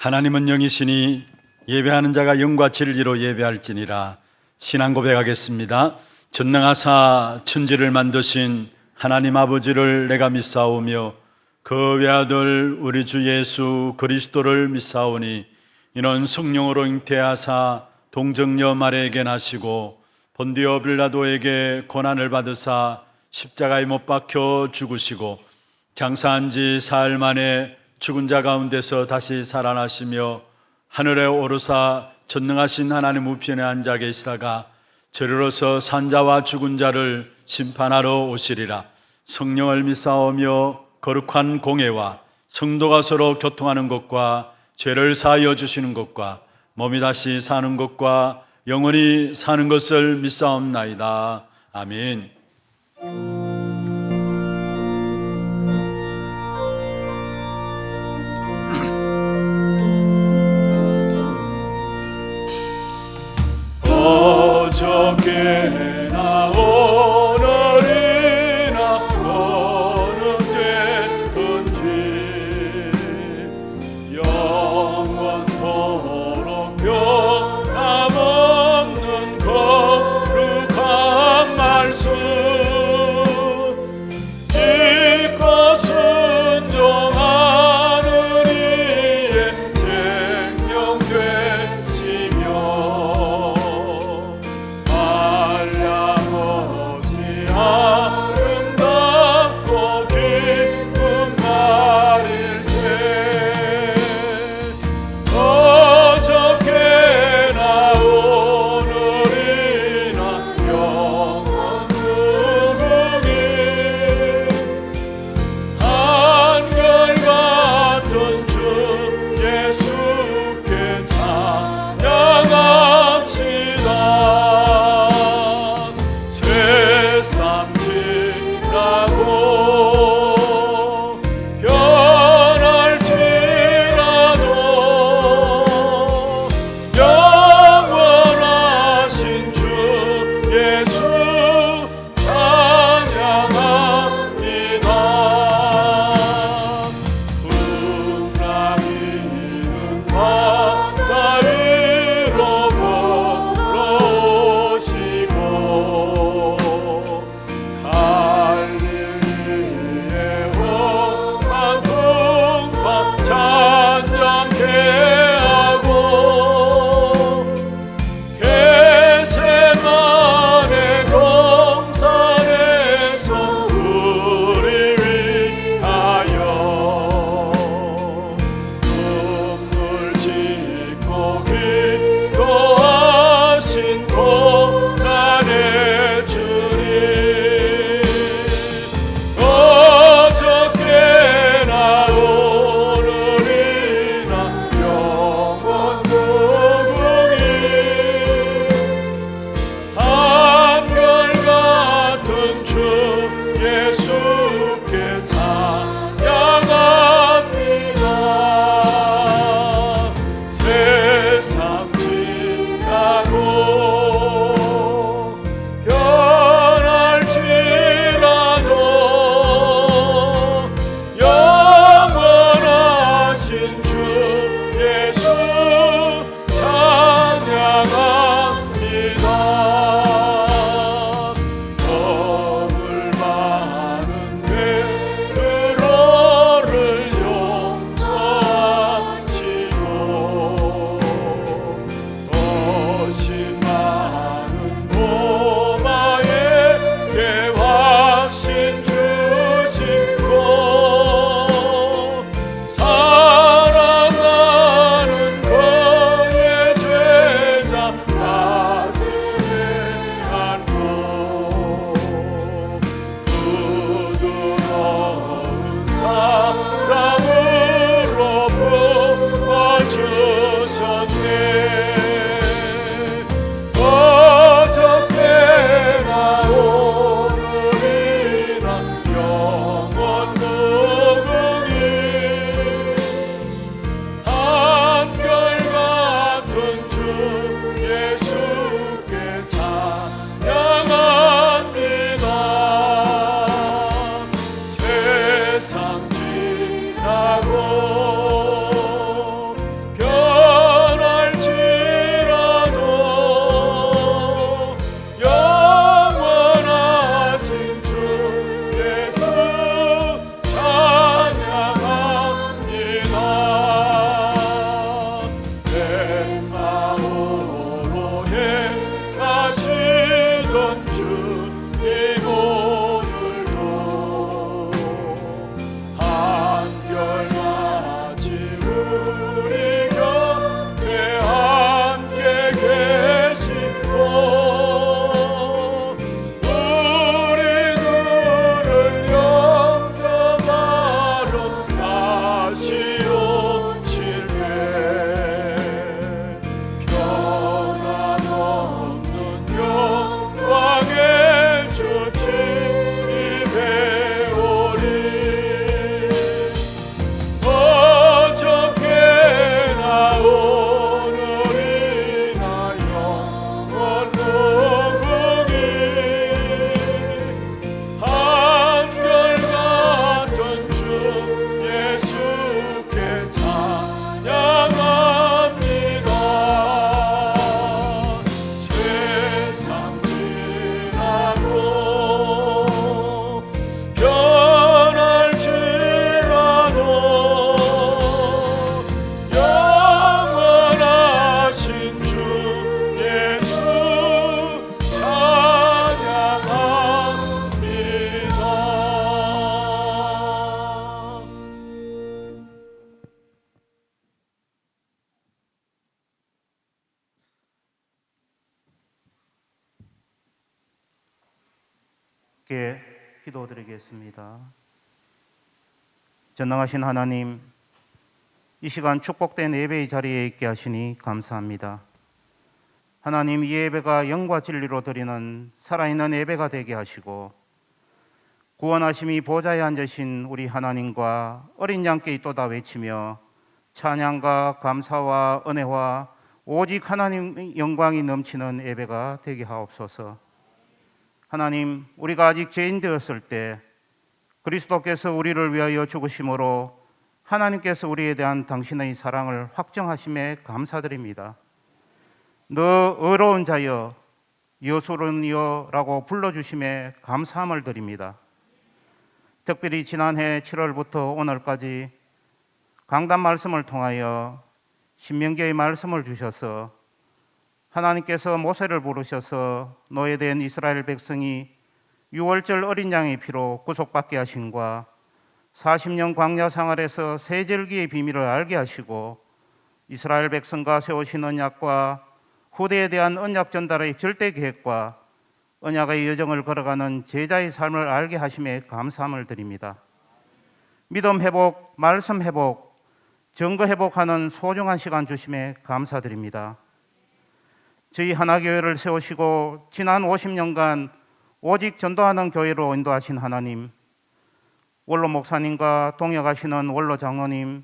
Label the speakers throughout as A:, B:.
A: 하나님은 영이시니 예배하는 자가 영과 진리로 예배할지니라. 신앙 고백하겠습니다. 전능하사 천지를 만드신 하나님 아버지를 내가 믿사오며 그 외아들 우리 주 예수 그리스도를 믿사오니 이는 성령으로 잉태하사 동정녀 마리아에게 나시고 본디오 빌라도에게 고난을 받으사 십자가에 못 박혀 죽으시고 장사한 지 사흘 만에 죽은 자 가운데서 다시 살아나시며 하늘에 오르사 전능하신 하나님 우편에 앉아 계시다가 저리로서 산자와 죽은 자를 심판하러 오시리라. 성령을 믿사오며 거룩한 공회와 성도가 서로 교통하는 것과 죄를 사하여 주시는 것과 몸이 다시 사는 것과 영원히 사는 것을 믿사옵나이다. 아멘. 어저께나 오늘이나 어느 때든지 영원토록 변함없는 거룩한 말씀
B: 함께 기도드리겠습니다. 전능하신 하나님, 이 시간 축복된 예배의 자리에 있게 하시니 감사합니다. 하나님, 이 예배가 영과 진리로 드리는 살아있는 예배가 되게 하시고 구원하심이 보좌에 앉으신 우리 하나님과 어린 양께 있도다 외치며 찬양과 감사와 은혜와 오직 하나님의 영광이 넘치는 예배가 되게 하옵소서. 하나님, 우리가 아직 죄인 되었을 때 그리스도께서 우리를 위하여 죽으심으로 하나님께서 우리에 대한 당신의 사랑을 확정하심에 감사드립니다. 너 의로운 자여 여소론이여라고 불러주심에 감사함을 드립니다. 특별히 지난해 7월부터 오늘까지 강단 말씀을 통하여 신명기의 말씀을 주셔서 하나님께서 모세를 부르셔서 노예된 이스라엘 백성이 유월절 어린 양의 피로 구속받게 하신과 40년 광야 생활에서 세절기의 비밀을 알게 하시고 이스라엘 백성과 세우신 언약과 후대에 대한 언약 전달의 절대 계획과 언약의 여정을 걸어가는 제자의 삶을 알게 하심에 감사함을 드립니다. 믿음 회복, 말씀 회복, 증거 회복하는 소중한 시간 주심에 감사드립니다. 저희 하나교회를 세우시고 지난 50년간 오직 전도하는 교회로 인도하신 하나님, 원로 목사님과 동역하시는 원로 장로님,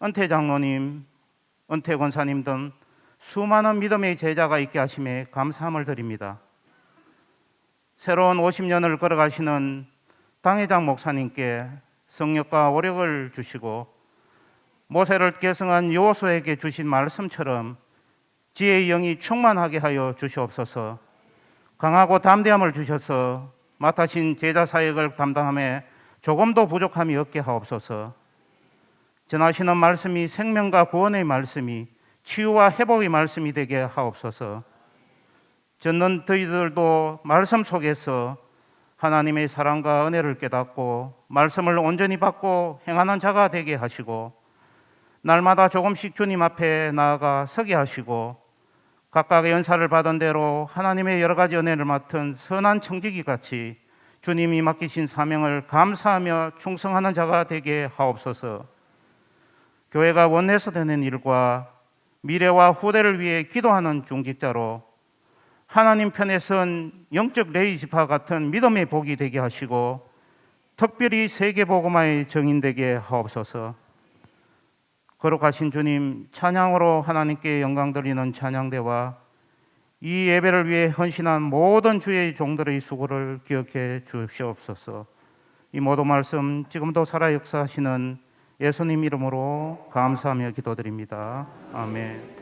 B: 은퇴 장로님, 은퇴 권사님 등 수많은 믿음의 제자가 있게 하심에 감사함을 드립니다. 새로운 50년을 걸어가시는 당회장 목사님께 성령과 오력을 주시고 모세를 계승한 여호수아에게 주신 말씀처럼 지혜의 영이 충만하게 하여 주시옵소서. 강하고 담대함을 주셔서 맡으신 제자 사역을 담당함에 조금도 부족함이 없게 하옵소서. 전하시는 말씀이 생명과 구원의 말씀이 치유와 회복의 말씀이 되게 하옵소서. 듣는 저희들도 말씀 속에서 하나님의 사랑과 은혜를 깨닫고 말씀을 온전히 받고 행하는 자가 되게 하시고 날마다 조금씩 주님 앞에 나아가 서게 하시고 각각의 연사를 받은 대로 하나님의 여러 가지 은혜를 맡은 선한 청지기 같이 주님이 맡기신 사명을 감사하며 충성하는 자가 되게 하옵소서. 교회가 원내에서 되는 일과 미래와 후대를 위해 기도하는 중직자로 하나님 편에 선 영적 레위 지파 같은 믿음의 복이 되게 하시고 특별히 세계복음화의 정인 되게 하옵소서. 거룩하신 주님, 찬양으로 하나님께 영광 드리는 찬양대와 이 예배를 위해 헌신한 모든 주의 종들의 수고를 기억해 주시옵소서. 이 모든 말씀 지금도 살아 역사하시는 예수님 이름으로 감사하며 기도드립니다. 아멘.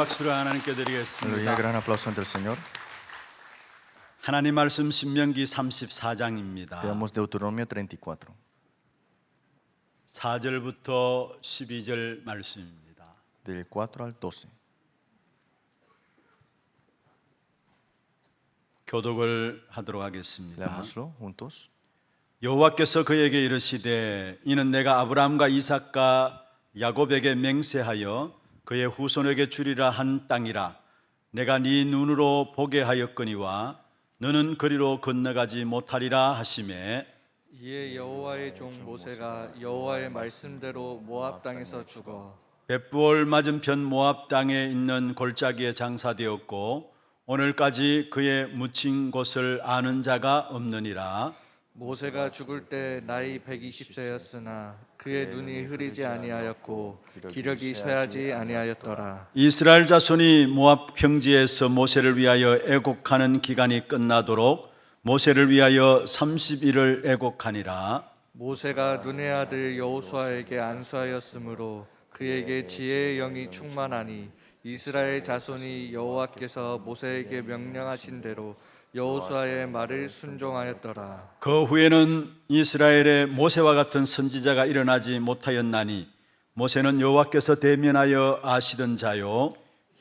A: 박수를 하나님께
C: Aleluya,
A: 드리겠습니다.
C: gran aplauso ante el Señor.
A: 하나님 말씀 신명기 34장입니다.
C: Veamos Deuteronomio 34,
A: 4절부터 12절 말씀입니다.
C: del 4 al 12.
A: 교독을 하도록 하겠습니다.
C: Leámoslo juntos.
A: 여호와께서 그에게 이르시되 이는 내가 아브라함과 이삭과 야곱에게 맹세하여 그의 후손에게 주리라 한 땅이라. 내가 네 눈으로 보게 하였거니와 너는 그리로 건너가지 못하리라 하시매
D: 이에 여호와의 종 모세가 여호와의 말씀대로 모압 땅에서 죽어
A: 벳부올 맞은편 모압 땅에 있는 골짜기에 장사되었고 오늘까지 그의 묻힌 곳을 아는 자가 없느니라.
D: 모세가 죽을 때 나이 120세였으나 그의 눈이 흐리지 아니하였고 기력이 쇠하지 아니하였더라.
A: 이스라엘 자손이 모압 평지에서 모세를 위하여 애곡하는 기간이 끝나도록 모세를 위하여 30일을 애곡하니라.
D: 모세가 눈의 아들 여호수아에게 안수하였으므로 그에게 지혜의 영이 충만하니 이스라엘 자손이 여호와께서 모세에게 명령하신 대로 여호수아의 말을 순종하였더라.
A: 그 후에는 이스라엘에 모세와 같은 선지자가 일어나지 못하였나니 모세는 여호와께서 대면하여 아시던 자요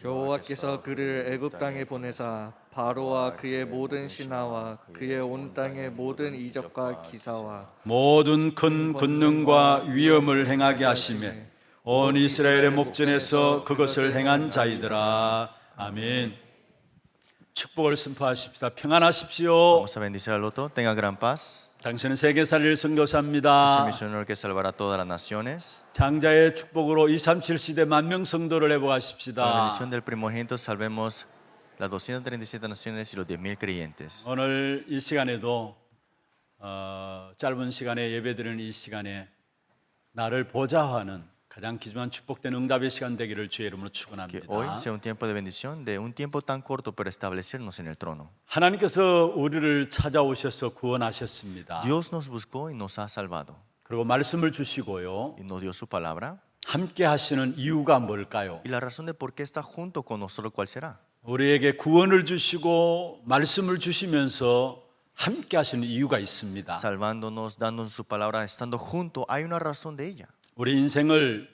D: 여호와께서 그를 애굽 땅에 보내사 바로와 그의 모든 신하와 그의 온 땅의 모든 이적과 기사와
A: 모든 큰 권능과 위엄을 행하게 하시매 온 이스라엘의 목전에서 그것을 행한 자이더라. 아멘. 축복을 선포하십시다. 평안하십시오.
C: Vamos a bendecir al otro. Tenga gran paz.
A: 당신은 세계 살릴
C: Este es el
A: 선교사입니다.
C: misionero que salvará a todas las naciones.
A: 장자의 축복으로 237 시대 만명 성도를
C: Con la
A: 회복하십시다.
C: bendición del primogénito salvemos las 237 naciones y los 10,000 creyentes.
A: 오늘 이 시간에도 짧은 시간에 예배드리는 이 시간에 나를 보좌하는 가장 귀중한 축복된 응답의 시간 되기를 주의 이름으로
C: Que
A: 축원합니다.
C: hoy sea un tiempo de bendición, de un tiempo tan corto, pero establecernos en el trono.
A: 하나님께서 우리를 찾아오셔서 구원하셨습니다.
C: Dios nos buscó y nos ha salvado.
A: 그리고 말씀을 주시고요.
C: Y nos dio su palabra.
A: 함께 하시는 이유가 뭘까요?
C: Y la razón de por qué está junto con nosotros, ¿cuál será?
A: 우리에게 구원을 주시고 말씀을 주시면서 함께 하시는 이유가 있습니다.
C: Salvándonos, dándonos su palabra, estando junto, hay una razón de ella.
A: 우리 인생을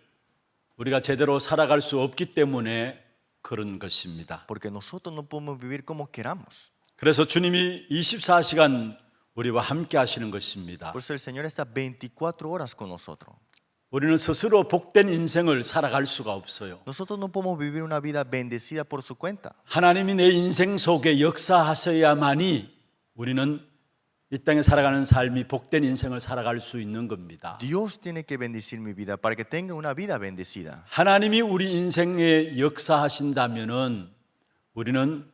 A: 우리가 제대로 살아갈 수 없기 때문에 그런 것입니다.
C: Porque nosotros no podemos vivir como queramos.
A: 그래서 주님이 24시간 우리와 함께 하시는 것입니다.
C: Por eso el Señor está 24 horas con nosotros.
A: 우리는 스스로 복된 인생을 살아갈 수가 없어요.
C: Nosotros no podemos vivir una vida bendecida por su cuenta.
A: 하나님이 내 인생 속에 역사하셔야만이 우리는 이 땅에 살아가는 삶이 복된 인생을 살아갈 수 있는 겁니다.
C: Dios tiene que bendecir mi vida para que tenga una vida bendecida.
A: 하나님이 우리 인생에 역사하신다면은 우리는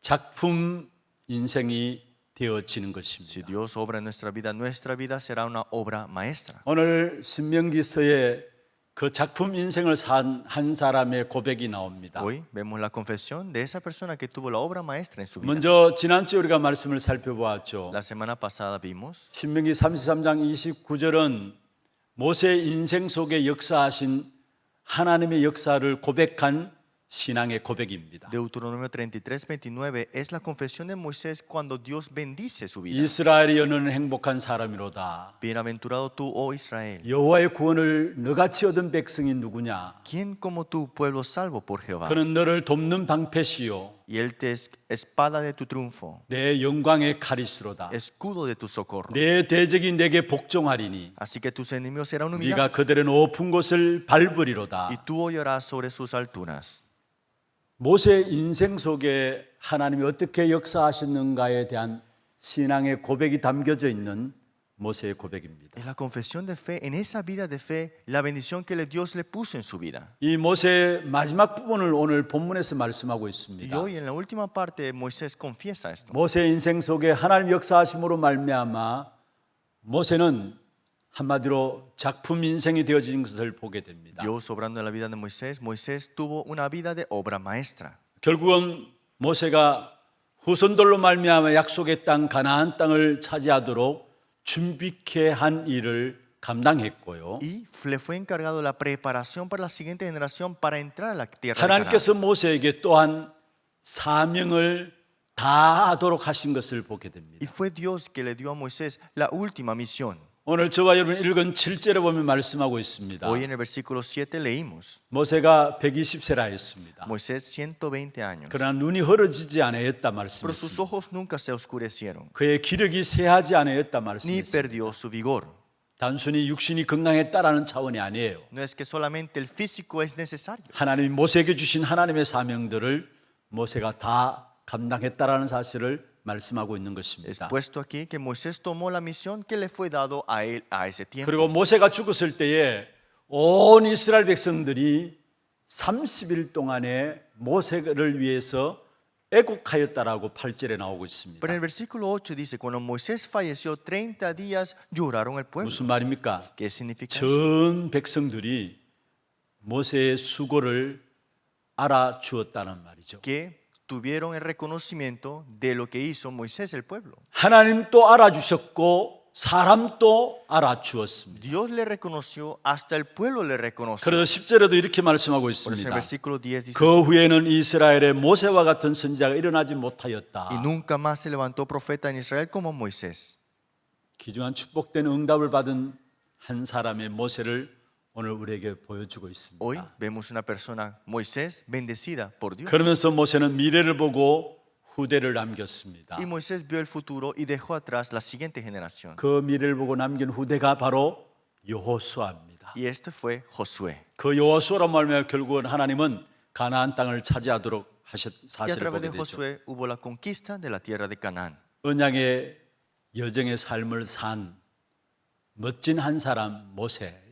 A: 작품 인생이 되어지는
C: Si
A: 것입니다.
C: Dios obra en nuestra vida será una obra maestra.
A: 오늘 신명기서에 그 작품 인생을 산 한 사람의 고백이 나옵니다.
C: Hoy vemos la confesión de esa persona que tuvo la obra maestra en su vida.
A: 먼저 지난주에 우리가 말씀을 살펴보았죠.
C: La semana pasada vimos
A: 신명기 33장 29절은 모세의 인생 속에 역사하신 하나님의 역사를 고백한 신앙의 고백입니다.
C: Deuteronomio 33:29 es la confesión de Moisés cuando Dios bendice su vida.
A: 이스라엘이 너는 행복한 사람이로다.
C: Bienaventurado tú, oh Israel.
A: 여호와의 구원을 너같이 얻은 백성이 누구냐?
C: ¿Quién como tú, pueblo salvo por Jehová?
A: 그는 너를 돕는 방패시요
C: Y él te es espada de tu triunfo,
A: 내 영광의 카리스로다.
C: escudo de tu socorro.
A: 내 대적이 내게 복종하리니
C: Así que tus enemigos serán
A: 네가
C: humillados
A: 그들의 높은 곳을 밟으리로다.
C: y tú hollarás sobre sus alturas.
A: 모세의 인생 속에 하나님이 어떻게 역사하셨는가에 대한 신앙의 고백이 담겨져 있는 모세의 고백입니다.
C: Es la confesión de fe, en esa vida de fe, la bendición que Dios le puso en su vida.
A: 이 모세의 마지막 부분을 오늘 본문에서 말씀하고
C: Y
A: 있습니다.
C: hoy en la última parte Moisés confiesa esto.
A: 모세의 인생 속에 하나님 역사하심으로 말미암아 모세는 한마디로 작품 인생이 되어진 것을 보게 됩니다.
C: Dios obrando en la vida de Moisés, Moisés tuvo una vida de obra maestra.
A: 결국은 모세가 후손들로 말미암아 약속의 땅 가나안 땅을 차지하도록 준비케 한 일을 감당했고요.
C: y le fue encargado la preparación para la siguiente generación para entrar a la tierra de Canaán.
A: 하나님께서 모세에게 또한 사명을 다하도록 하신 것을 보게 됩니다.
C: Y fue Dios que le dio a Moisés la última misión.
A: 오늘 저와 여러분 읽은 7절에 보면 말씀하고 있습니다.
C: Hoy en el versículo 7 leímos,
A: 모세가 120세라 했습니다.
C: Moisés 120 años,
A: 그러나 눈이 흐려지지 않았다
C: pero sus
A: 말씀했습니다.
C: ojos nunca se oscurecieron,
A: 그의 기력이 쇠하지 않았다
C: ni
A: 말씀했습니다.
C: perdió su vigor.
A: 단순히 육신이 건강했다라는 차원이 아니에요.
C: No es que solamente el físico es necesario.
A: 하나님이 모세에게 주신 하나님의 사명들을 모세가 다 감당했다라는 사실을 말씀하고 있는
C: Es
A: 것입니다.
C: puesto aquí que Moisés tomó la misión que le fue dado a él a ese tiempo.
A: 그리고 모세가 죽었을 때에 온 이스라엘 백성들이 30일 동안에 모세를 위해서 애국하였다라고 8절에 나오고 있습니다.
C: Pero en el versículo 8 dice, cuando Moisés falleció, 30 días lloraron el pueblo.
A: 무슨 말입니까?
C: ¿Qué significa eso?
A: 전 백성들이 모세의 수고를 알아주었다는 말이죠.
C: Que tuvieron el reconocimiento de lo que hizo Moisés el pueblo.
A: 하나님도 알아주셨고 사람도 알아주었습니다.
C: Dios le reconoció, hasta el pueblo le reconoció.
A: 그래서 10절에도 이렇게 말씀하고
C: Por eso en el
A: 있습니다.
C: versículo 10 dice,
A: 그 후에는 이스라엘에 모세와 같은 선지자가 일어나지 못하였다.
C: y nunca más se levantó profeta en Israel como Moisés.
A: 귀중한 축복된 응답을 받은 한 사람의 모세를 오늘 우리에게 보여주고 있습니다.
C: Hoy vemos una persona, Moisés, bendecida por Dios.
A: 그러면서 모세는 미래를 보고 후대를 남겼습니다.
C: Y Moisés vio el futuro y dejó atrás la siguiente generación.
A: 그 미래를 보고 남긴 후대가 바로 여호수아입니다.
C: Y este fue Josué.
A: 그 여호수아로 말하면 결국은 하나님은 가나안 땅을 차지하도록 하셨
C: Y a
A: 사실을
C: través
A: 보게
C: de
A: 되죠.
C: Josué hubo la conquista de la tierra de Canaán.
A: 언약의 여정의 삶을 산 멋진 한 사람 모세입니다.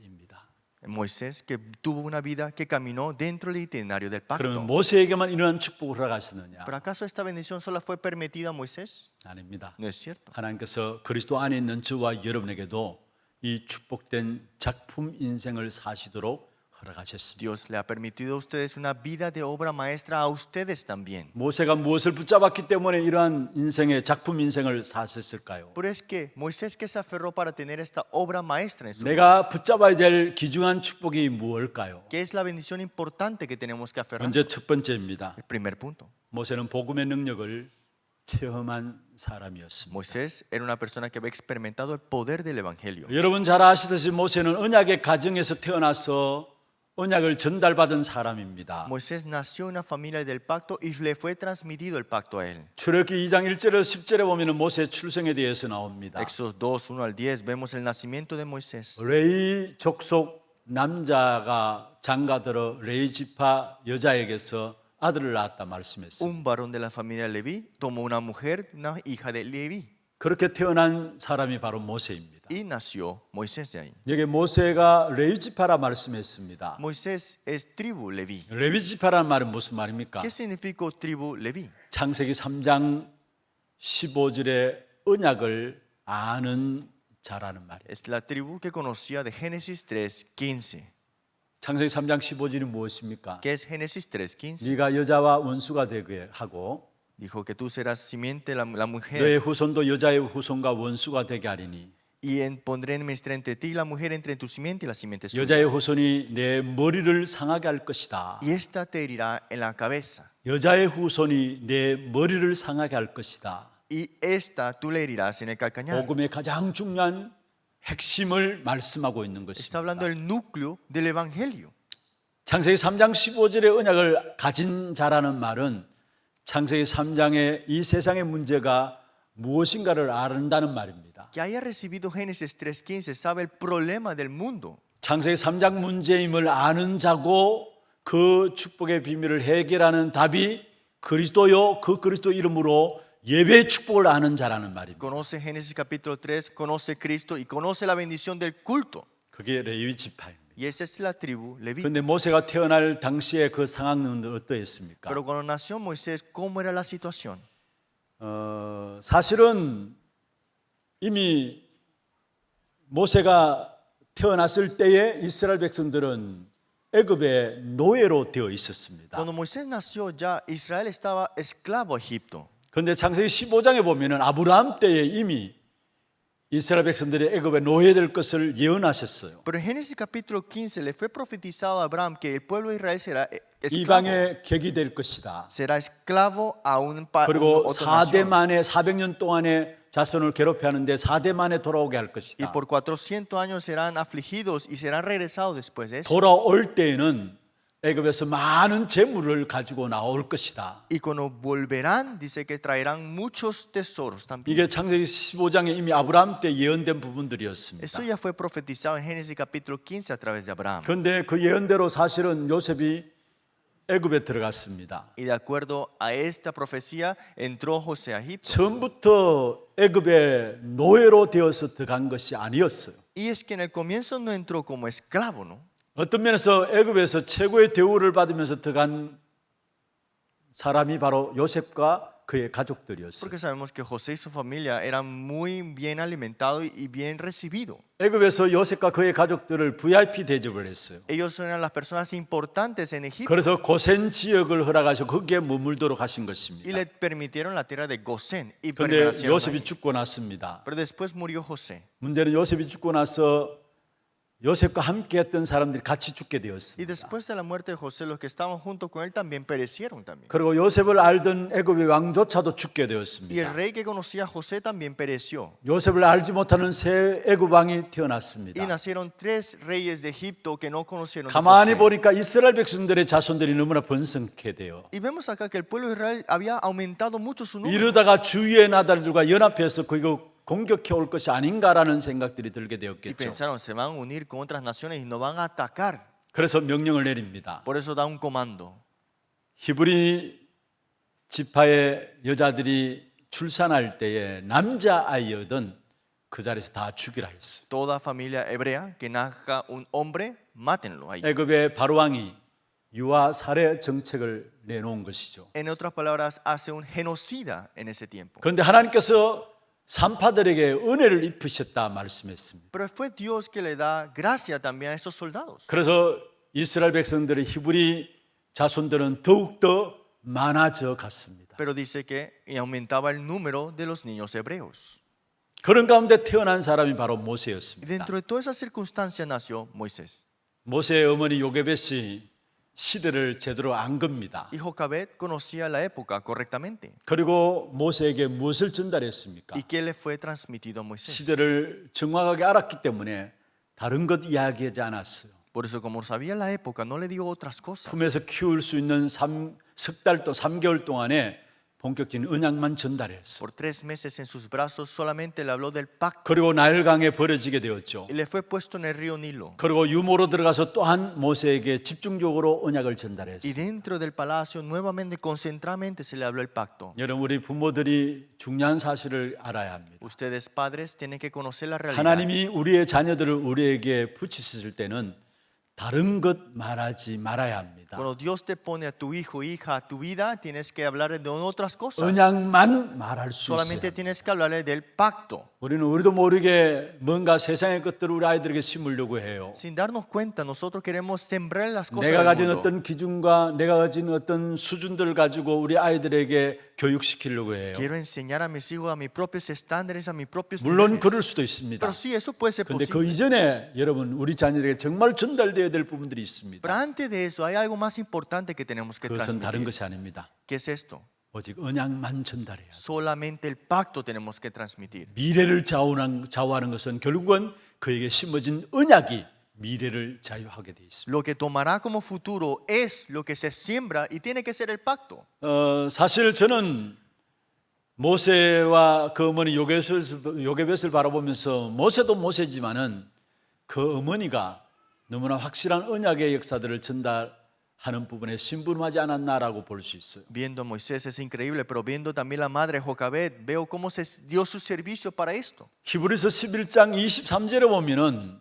C: Moisés, que tuvo una vida que caminó dentro del itinerario del pacto.
A: 그러면 모세에게만 이러한 축복을 허락하시느냐?
C: ¿Pero acaso esta bendición solo fue permitida a Moisés?
A: 아닙니다.
C: No es cierto.
A: 하나님께서 그리스도 안에 있는 저와 여러분에게도 이 축복된 작품 인생을 사시도록 허락하셨습니다.
C: Dios le ha permitido a ustedes una vida de obra maestra a ustedes también.
A: 모세가 무엇을 붙잡았기 때문에 이러한 인생의 작품 인생을 사셨을까요?
C: Pero es que Moisés que se aferró para tener esta obra maestra en su vida.
A: 내가 붙잡아야 될 귀중한 축복이 무엇일까요?
C: ¿Qué es la bendición importante que tenemos que aferrar?
A: 먼저 첫 번째입니다.
C: El primer punto.
A: 모세는 복음의 능력을 체험한 사람이었습니다.
C: Moisés era una persona que había experimentado el poder del evangelio.
A: 여러분 잘 아시듯이 모세는 언약의 가정에서 태어나서 언약을 전달받은 사람입니다.
C: Moisés nació en una familia del pacto y le fue transmitido el pacto a él.
A: 출애굽기 2장 1절에서 10절에 보면 모세의 출생에 대해서 나옵니다.
C: Éxodo 2, 1 al 10, vemos el nacimiento de Moisés.
A: 레위 족속 남자가 장가들어 레위 지파 여자에게서 아들을 낳았다 말씀했습니다.
C: Un varón de la familia de Leví tomó una mujer, una hija de Leví,
A: 그렇게 태어난 사람이 바로 모세입니다.
C: y nació Moisés de ahí.
A: 여기 모세가 레위 지파라 말씀했습니다.
C: Moisés es tribu Leví.
A: 레위 지파라는 말은 무슨 말입니까?
C: ¿Qué significa tribu Leví?
A: 창세기 3장 15절의 언약을 아는 자라는 말이에요.
C: Es la tribu que conocía de Génesis 3:15.
A: 창세기 3장 15절이 무엇입니까?
C: ¿Qué es Génesis 3:15?
A: 네가 여자와 원수가 되게 하고
C: Dijo que tú serás simiente la mujer
A: 너의 후손도 여자의 후손과 원수가 되게 하리니
C: y pondré enemistad entre ti y la mujer, entre tu simiente y la simiente suya.
A: 여자의 후손이 내 머리를 상하게 할 것이다.
C: Y esta te herirá en la cabeza
A: 여자의 후손이 내 머리를 상하게 할 것이다.
C: y esta tú le herirás en el calcañar.
A: 복음의 가장 중요한 핵심을 말씀하고 있는
C: Está
A: 것입니다.
C: hablando del núcleo del evangelio.
A: 창세기 3장 15절의 언약을 가진 자라는 말은 창세기 3장의 이 세상의 문제가 무엇인가를 아는다는 말입니다.
C: Que haya recibido Génesis 3:15 sabe el problema del mundo.
A: 창세기 3장 문제임을 아는 자고 그 축복의 비밀을 해결하는 답이 그리스도요, 그 그리스도 이름으로 예배의 축복을 아는 자라는 말입니다.
C: Conoce Génesis capítulo 3, conoce Cristo y conoce la bendición del culto.
A: 그게 레위 지파입니다.
C: Y esa es la tribu Leví.
A: 그런데 모세가 태어날 당시에 그 상황은 어떠했습니까?
C: Pero cuando nació Moisés, ¿cómo era la situación?
A: 사실은 이미 모세가 태어났을 때에 이스라엘 백성들은 애굽의 노예로 되어 있었습니다.
C: Cuando Moisés nació ya Israel estaba esclavo a Egipto.
A: 그런데 창세기 15장에 보면은 아브라함 때에 이미 이스라엘 백성들이 애굽에 노예될 것을 예언하셨어요.
C: Pero en Génesis capítulo 15 le fue profetizado a Abraham que el pueblo de Israel será esclavo.
A: 이방의 객이 될 것이다.
C: Será esclavo a
A: 그리고
C: otra
A: 4대
C: nación.
A: 만에 400년 동안에 자손을 괴롭혀 하는데 4대 만에 돌아오게 할
C: Y
A: 것이다.
C: por 400 años serán afligidos y serán regresados después de eso.
A: 돌아올 때에는 애굽에서 많은 재물을 가지고 나올 것이다.
C: Y cuando volverán, dice que traerán muchos tesoros también.
A: 이게 창세기 15장에 이미 아브라함 때 예언된 부분들이었습니다.
C: Eso ya fue profetizado en Génesis capítulo 15 a través de Abraham.
A: 그런데 그 예언대로 사실은 요셉이 애굽에 들어갔습니다.
C: Y de acuerdo a esta profecía, entró José a Egipto.
A: 처음부터 애굽에 노예로 되어서 들어간 것이 아니었어요.
C: Y es que en el comienzo no entró como esclavo, ¿no?
A: 어떤 면에서 애굽에서 최고의 대우를 받으면서 들어간 사람이 바로 요셉과 그의 가족들이었어요.
C: Porque sabemos que José y su familia eran muy bien alimentados y bien recibidos.
A: 애굽에서 요셉과 그의 가족들을 VIP 대접을 했어요.
C: Ellos eran las personas importantes en Egipto
A: 그래서 고센 지역을 허락하셔 거기에 머물도록 하신
C: y
A: 것입니다.
C: le permitieron la tierra de Gosén y
A: 그런데
C: permanecieron
A: 요셉이
C: ahí.
A: 죽고 났습니다.
C: Pero después murió José.
A: 문제는 요셉이 죽고 나서 요셉과 함께 했던 사람들이 같이 죽게
C: Y
A: 되었습니다.
C: después de la muerte de José, los que estaban junto con él también perecieron también.
A: 그리고 요셉을 알던 애굽의 왕조차도 죽게
C: Y el
A: 되었습니다.
C: rey que conocía a José también pereció.
A: 요셉을 알지 못하는 새 애굽 왕이
C: Y
A: 태어났습니다.
C: nacieron 3 reyes de Egipto que no conocieron a
A: 가만히
C: José.
A: 보니까 이스라엘 백성들의 자손들이 너무나 번성케 돼요.
C: Y vemos acá que el pueblo de Israel había aumentado mucho su número.
A: 이러다가 주위의 나라들과 연합해서 그거 공격해 올 것이 아닌가라는 생각들이 들게
C: Y
A: 되었겠죠.
C: pensaron, se van a unir con otras naciones y nos van a atacar.
A: 그래서 명령을 내립니다.
C: Por eso da un comando.
A: 히브리 지파의 여자들이 출산할 때에 남자아이여든 그 자리에서 다 죽이라 했어요.
C: Toda familia hebrea que nazca un hombre, mátenlo ahí.
A: 애굽의 바로왕이 유아 살해 정책을 내놓은 것이죠.
C: En otras palabras, hace un genocida en ese tiempo.
A: 그런데 하나님께서 산파들에게 은혜를 입히셨다 말씀했습니다.
C: Pero fue Dios que le da gracia también a estos soldados.
A: 그래서 이스라엘 백성들의 히브리 자손들은 더욱더 많아져 갔습니다.
C: Pero dice que aumentaba el número de los niños hebreos.
A: 그런 가운데 태어난 사람이 바로
C: Y
A: 모세였습니다.
C: dentro de toda esa circunstancia nació Moisés.
A: 모세의 어머니 요게벳이 시대를 제대로 안 겁니다.
C: Y Jocabet conocía la época correctamente.
A: 그리고 모세에게 무엇을 전달했습니까?
C: ¿Y qué le fue transmitido a Moisés?
A: 시대를 정확하게 알았기 때문에 다른 것 이야기하지 않았어요.
C: Por eso, como sabía la época, no le dio otras cosas.
A: 품에서 키울 수 있는 석 달 또 3개월 동안에 본격적인 언약만 전달했어요.
C: Por 3 meses en sus brazos solamente le habló del pacto
A: 그리고 나일강에 버려지게 되었죠.
C: y le fue puesto en el río Nilo.
A: 그리고 유모로 들어가서 또한 모세에게 집중적으로 언약을
C: Y
A: 전달했어요.
C: dentro del palacio nuevamente, concentradamente se le habló el pacto.
A: 여러분 우리 부모들이 중요한 사실을 알아야 합니다.
C: Ustedes padres tienen que conocer la realidad.
A: 하나님이 우리의 자녀들을 우리에게 붙이셨을 때는 다른 것 말하지 말아야 합니다.
C: Cuando Dios te pone a tu hijo, hija, a tu vida, tienes que hablarle de otras cosas.
A: 언약만 말할 수
C: Solamente
A: 있어요.
C: tienes que hablarle del pacto.
A: 우리도 모르게 뭔가 세상의 것들을 우리 아이들에게 심으려고 해요.
C: Sin darnos cuenta, nosotros queremos sembrar las cosas
A: 내가
C: del
A: 가진
C: mundo.
A: 어떤 기준과 내가 가진 어떤 수준들을 가지고 우리 아이들에게 교육시키려고 해요.
C: Quiero enseñar a mis hijos a mis propios estándares, a mis propios
A: 물론
C: niveles.
A: 그럴 수도 있습니다.
C: Pero sí, eso puede ser
A: 그런데 그
C: posible.
A: 이전에 여러분 우리 자녀에게 정말 전달되어야 될 부분들이 있습니다.
C: Pero antes de eso, hay algo más importante que tenemos que
A: 그것은 다른
C: transmitir.
A: 것이 아닙니다.
C: ¿Qué es esto?
A: 오직 언약만 전달해야 돼요.
C: Solamente el pacto tenemos que transmitir.
A: 미래를 좌우하는 것은 결국은 그에게 심어진 언약이 미래를 자유하게 돼 있습니다.
C: Lo que tomará como futuro es lo que se siembra y tiene que ser el pacto.
A: 사실 저는 모세와 그 어머니 요게벳을 바라보면서 모세도 모세지만은 그 어머니가 너무나 확실한 언약의 역사들을 전달하는 부분에 심부름하지 않았나라고 볼 수 있어요.
C: Viendo a Moisés es increíble, pero viendo también la madre Jocabet, veo cómo se dio su servicio para esto.
A: 히브리서 11장 23절에 보면은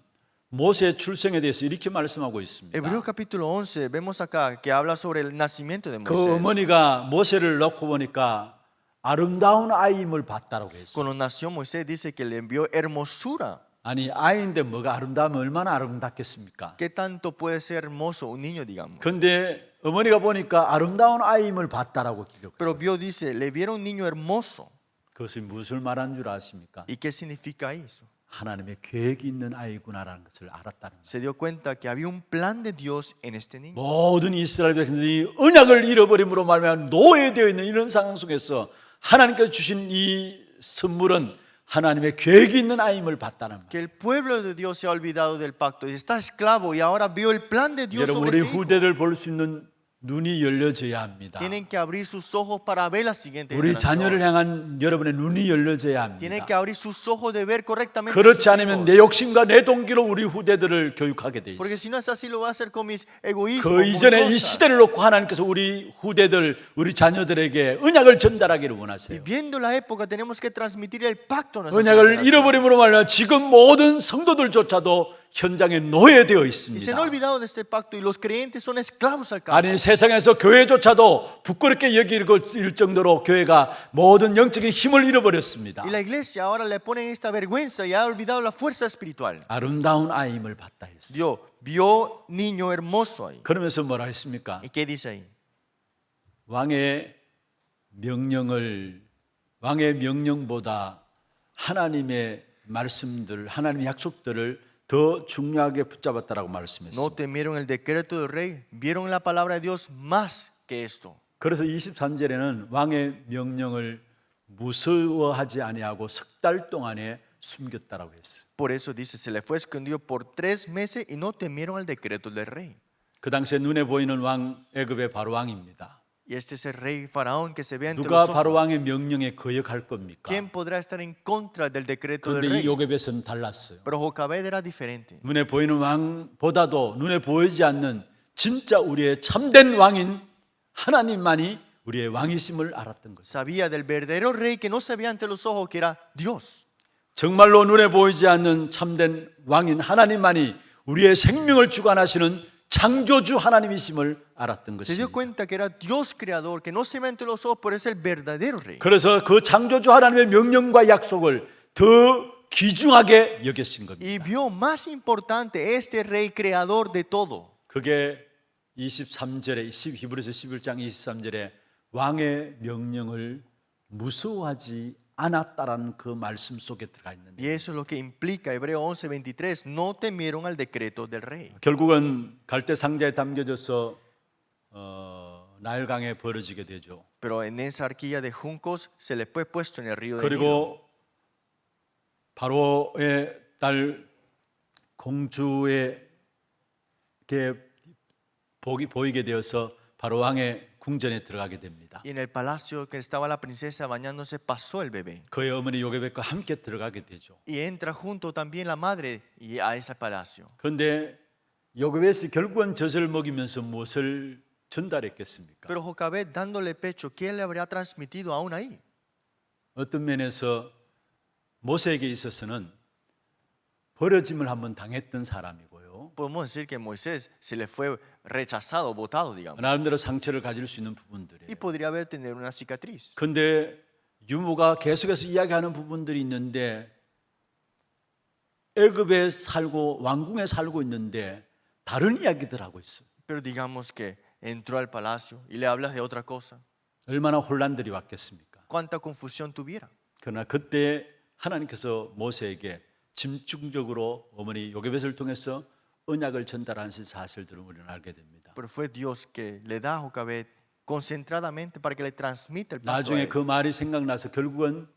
A: 모세의 출생에 대해서 이렇게 말씀하고 있습니다.
C: Hebreos capítulo 11, vemos acá que habla sobre el nacimiento de
A: 그
C: Moisés.
A: 어머니가 모세를 놓고 보니까 아름다운 아이임을 봤다라고 했어요.
C: Cuando nació Moisés dice que le envió hermosura.
A: 아니 아이인데 뭐가 아름다우면 얼마나 아름답겠습니까?
C: ¿Qué tanto puede ser hermoso un niño, digamos?
A: 그런데 어머니가 보니까 아름다운 아이임을 봤다라고 기록해요.
C: Pero vio, dice, le vieron un niño hermoso.
A: 그것이 무엇을 말한 줄 아십니까?
C: ¿Y qué significa eso?
A: 하나님의 계획이 있는 아이구나라는 것을 알았다는 거예요.
C: Se dio cuenta que había un plan de Dios en este niño.
A: 모든 이스라엘 백성들이 언약을 잃어버림으로 말미암아 노예되어 있는 이런 상황 속에서 하나님께서 주신 이 선물은 하나님의 계획이 있는 아임을 봤다는 거예요.
C: Que el pueblo de Dios se ha olvidado del pacto y está esclavo y ahora vio el plan de Dios
A: 여러분,
C: sobre
A: 우리
C: este hijo.
A: 후대를 볼 수 있는 눈이 열려져야 합니다.
C: Tienen que abrir sus ojos para ver la siguiente
A: 우리 자녀를
C: generación.
A: 향한 여러분의 눈이 열려져야
C: Tienen
A: 합니다.
C: que abrir sus ojos de ver correctamente.
A: 그렇지
C: sus
A: 않으면
C: hijos.
A: 내 욕심과 내 동기로 우리 후대들을 교육하게 돼
C: Porque
A: 있어요.
C: si no es así, lo va a hacer con mis egoísmos.
A: 그
C: con
A: 이전에 이
C: cosas.
A: 시대를 놓고 하나님께서 우리 후대들, 우리 자녀들에게 언약을 전달하기를
C: Y
A: 원하세요.
C: viendo la época, tenemos que transmitir el pacto a nuestras
A: 언약을
C: generaciones.
A: 잃어버림으로 말미암아 지금 모든 성도들조차도 현장에 노예되어
C: Y se han
A: 있습니다.
C: olvidado de este pacto y los creyentes son esclavos al campo.
A: 아니, 세상에서 교회조차도 부끄럽게 여길 정도로 교회가 모든 영적인 힘을 잃어버렸습니다.
C: Y la iglesia ahora le ponen esta vergüenza y ha olvidado la fuerza espiritual.
A: 아름다운 아임을 봤다 했어요.
C: Vio niño hermoso ahí.
A: 그러면서 뭐라 했습니까?
C: ¿Y qué dice ahí?
A: 왕의 명령보다 하나님의 말씀들, 하나님의 약속들을 더 중요하게 붙잡았다라고 말씀했습니다.
C: No temieron el decreto del rey, vieron la palabra de Dios más que esto.
A: 그래서 23절에는 왕의 명령을 무서워하지 아니하고 석 달 동안에 숨겼다라고 했어요.
C: Por eso dice, se le fue escondido por 3 meses y no temieron el decreto del rey.
A: 그 당시에 눈에 보이는 왕 애굽의 바로 왕입니다.
C: Y este es el rey faraón que se ve entre
A: 누가
C: los
A: 바로
C: ojos.
A: 왕의 명령에 거역할 겁니까?
C: ¿Quién podrá estar en contra del decreto del
A: 그런데 이
C: rey?
A: 요괴벳은 달랐어요.
C: Pero Jocabed era diferente.
A: 눈에 보이는 왕보다도 눈에 보이지 않는 진짜 우리의 참된 왕인 하나님만이 우리의 왕이심을 알았던 것입니다.
C: Sabía del verdadero rey que no se veía ante los ojos, que era Dios.
A: 정말로 눈에 보이지 않는 참된 왕인 하나님만이 우리의 생명을 주관하시는 창조주 하나님이심을 알았던
C: Se dio
A: 것입니다.
C: cuenta que era Dios creador, que no se ve ante los ojos, pero es el verdadero rey.
A: 그래서 그 창조주 하나님의 명령과 약속을 더 귀중하게 여겼신 겁니다.
C: Y vio más importante este rey creador de todo.
A: 그게 23절에 히브리서 11장 23절에 왕의 명령을 무서워하지 않았다라는 그 말씀 속에 들어가 있는데
C: Y eso es lo que implica Hebreo 11:23, no temieron al decreto del rey.
A: 결국은 갈대 상자에 담겨져서 나일강에 버려지게 되죠.
C: Pero en esa arquilla de juncos se le fue puesto en el río de Nilo.
A: 그리고 바로의 딸 공주에게 보이게 되어서 바로 왕의 궁전에 들어가게 됩니다.
C: Y en el palacio que estaba la princesa bañándose pasó el bebé.
A: 그의 어머니 요게벳과 함께 들어가게 되죠.
C: Y entra junto también la madre y a ese palacio.
A: 그런데 요게벳이 결국은 젖을 먹이면서 무엇을 전달했겠습니까?
C: Pero Jocabed dándole pecho, ¿quién le habría transmitido aún ahí?
A: 어떤 면에서 모세에게 있어서는 버려짐을 한번 당했던 사람이고요.
C: Podemos decir que Moisés se le fue rechazado, botado, digamos.
A: 나름대로 상처를 가질 수 있는 부분들이에요.
C: Y podría haber tenido una cicatriz.
A: 그런데 유모가 계속해서 이야기하는 부분들이 있는데 애굽에 살고 왕궁에 살고 있는데 다른 이야기들 하고 있어요.
C: Pero digamos que entró al palacio y le hablas de otra cosa.
A: 얼마나 혼란들이 왔겠습니까?
C: ¿Cuánta confusión tuviera?
A: 그러나 그때 하나님께서 모세에게 집중적으로 어머니 요게벳을 통해서 언약을 전달하신 사실들을 우리는 알게 됩니다.
C: Pero fue Dios que le da a Jocabed concentradamente para que le transmita el pacto a
A: 나중에
C: él.
A: 그 말이 생각나서 결국은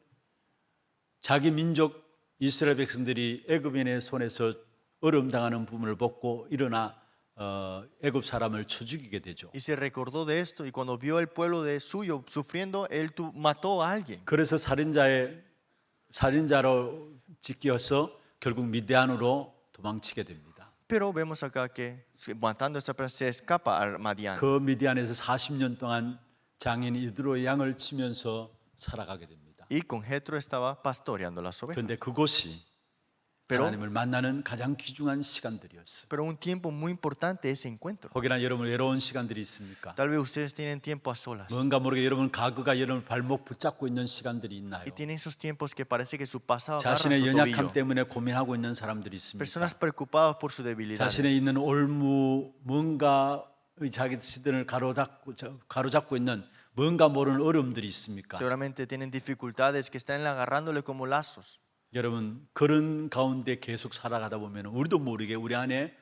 A: 자기 민족 이스라엘 백성들이 애굽인의 손에서 어려움 당하는 부분을 벗고 일어나 애굽 사람을 쳐 죽이게 되죠.
C: Y se recordó de esto y cuando vio el pueblo de suyo sufriendo, él mató a alguien.
A: 그래서 살인자로 찍혀서 결국 미디안으로 도망치게 됩니다.
C: Pero vemos acá que matando a esa persona se escapa a Madián.
A: 그 미디안에서 40년 동안 장인 이드로의 양을 치면서 살아가게 됩니다.
C: Y con Jetro estaba pastoreando las ovejas.
A: 그런데 그곳이
C: Pero,
A: 하나님을 만나는 가장 귀중한 시간들이었어요.
C: pero un tiempo muy importante ese encuentro.
A: 혹여나 여러분 외로운 시간들이 있습니까?
C: Tal vez ustedes tienen tiempo a solas
A: 뭔가 모르게 여러분 가그가 여러분 발목 붙잡고 있는 시간들이 있나요?
C: y tienen esos tiempos que parece que su pasado agarra
A: 자신의
C: su
A: 연약함
C: tobillo.
A: 때문에 고민하고 있는 사람들이 있습니까?
C: Personas preocupadas por su debilidad.
A: 자신의 있는 올무 뭔가 자기 시선을 가로잡고 있는 뭔가 모르는 어려움들이 있습니까?
C: Seguramente tienen dificultades que están agarrándole como lazos.
A: 여러분 그런 가운데 계속 살아가다 보면 우리도 모르게 우리 안에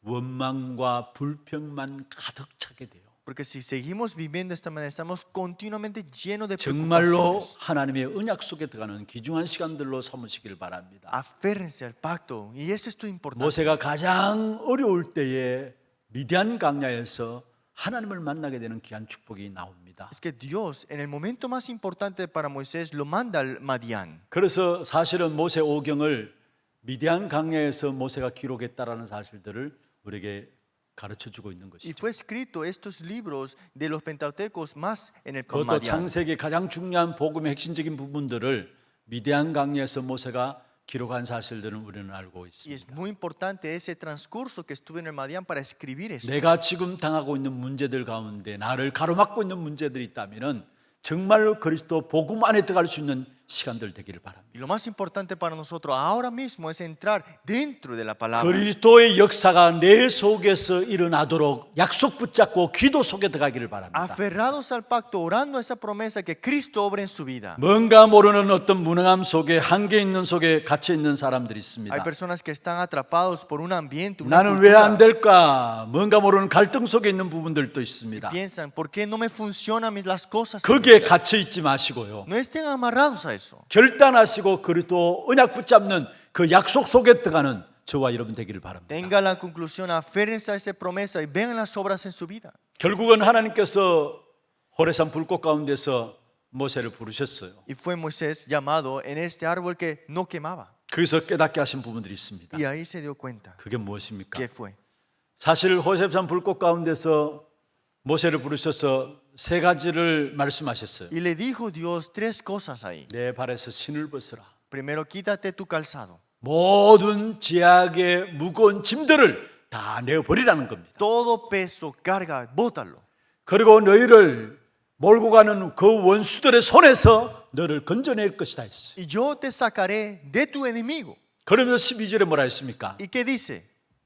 A: 원망과 불평만 가득 차게 돼요.
C: Porque si seguimos viviendo de esta manera, estamos continuamente llenos de
A: 정말로
C: preocupaciones.
A: 하나님의 언약 속에 들어가는 귀중한 시간들로 삼으시길 바랍니다.
C: Aférrense al pacto. Y eso es lo importante.
A: 모세가 가장 어려울 때에 미디안 광야에서 하나님을 만나게 되는 귀한 축복이 나옵니다.
C: Es que Dios, en el momento más importante para Moisés, lo manda al Madián.
A: 그래서 사실은 모세 오경을 미디안 광야에서 모세가 기록했다라는 사실들을 우리에게 가르쳐 주고 있는
C: Y
A: 것이죠.
C: fue escrito estos libros de los Pentateucos más en el
A: 그것도
C: Madián.
A: 창세기 가장 중요한 복음의 핵심적인 부분들을 미디안 광야에서 모세가 기록한 사실들은 우리는 알고
C: Y es
A: 있습니다.
C: muy importante ese transcurso que estuve en el Madián para escribir esto.
A: 내가 지금 당하고 있는 문제들 가운데 나를 가로막고 있는 문제들이 있다면은 정말로 그리스도 복음 안에 들어갈 수 있는 시간들 되기를 바랍니다.
C: Y lo más importante para nosotros ahora mismo es entrar dentro de la palabra.
A: 그리스도의 역사가 내 속에서 일어나도록 약속 붙잡고 기도 속에 들어가기를 바랍니다.
C: Aferrados al pacto, orando a esa promesa que Cristo obra en su vida.
A: 뭔가 모르는 어떤 무능함 속에 한계 있는 속에 갇혀 있는 사람들이 있습니다.
C: Hay personas que están atrapados por un ambiente, una
A: 나는 왜 안
C: cultura.
A: 될까? 뭔가 모르는 갈등 속에 있는 부분들도 있습니다.
C: Piensan, ¿por qué no me funcionan las cosas?
A: 거기에 갇혀 있지 마시고요.
C: No estén amarrados a eso.
A: 결단하시고 그리스도 언약 붙잡는 그 약속 속에 들어가는 저와 여러분 되기를 바랍니다.
C: Tenga la conclusión, aférrense a esa promesa y vean las obras en su vida.
A: 결국은 하나님께서 호레산 불꽃 가운데서 모세를 부르셨어요.
C: Y fue Moisés llamado en este árbol que no quemaba.
A: 거기서 깨닫게 하신 부분들이 있습니다.
C: Y ahí se dio cuenta.
A: 그게 무엇입니까?
C: ¿Qué fue?
A: 사실 호렙산 불꽃 가운데서 모세를 부르셔서 세 가지를 말씀하셨어요.
C: Y le dijo Dios tres cosas ahí.
A: 내 발에서 신을 벗으라.
C: Primero, quítate tu calzado.
A: 모든 제약의 무거운 짐들을 다 내어버리라는 겁니다.
C: Todo peso, carga, bótalo.
A: 그리고 너희를 몰고 가는 그 원수들의 손에서 너를 건져낼 것이다 했어요.
C: Y yo te sacaré de tu enemigo.
A: 그러면서 12절에 뭐라 했습니까?
C: ¿Y qué dice?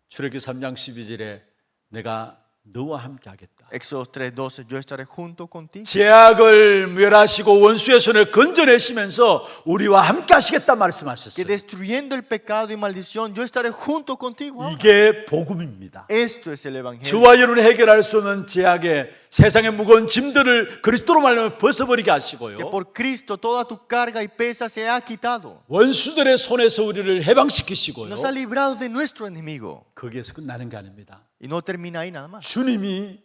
A: 출애굽기 3장 12절에 내가 너와 함께 하겠다.
C: Éxodo 3:12, yo estaré junto contigo.
A: 제약을 멸하시고 원수의 손을 건져내시면서 우리와 함께 하시겠다
C: Que
A: 말씀하셨어요.
C: destruyendo el pecado y maldición, yo estaré junto contigo.
A: 이게 복음입니다.
C: Esto es el evangelio.
A: 저와 여러분이 해결할 수 없는 제약의 세상의 무거운 짐들을 그리스도로 말하면 벗어버리게
C: Que
A: 하시고요.
C: por Cristo toda tu carga y pesa se ha quitado.
A: 원수들의 손에서 우리를 해방시키시고요.
C: Nos ha librado de nuestro enemigo.
A: 거기에서 끝나는 게 아닙니다.
C: Y no termina ahí nada más.
A: 주님이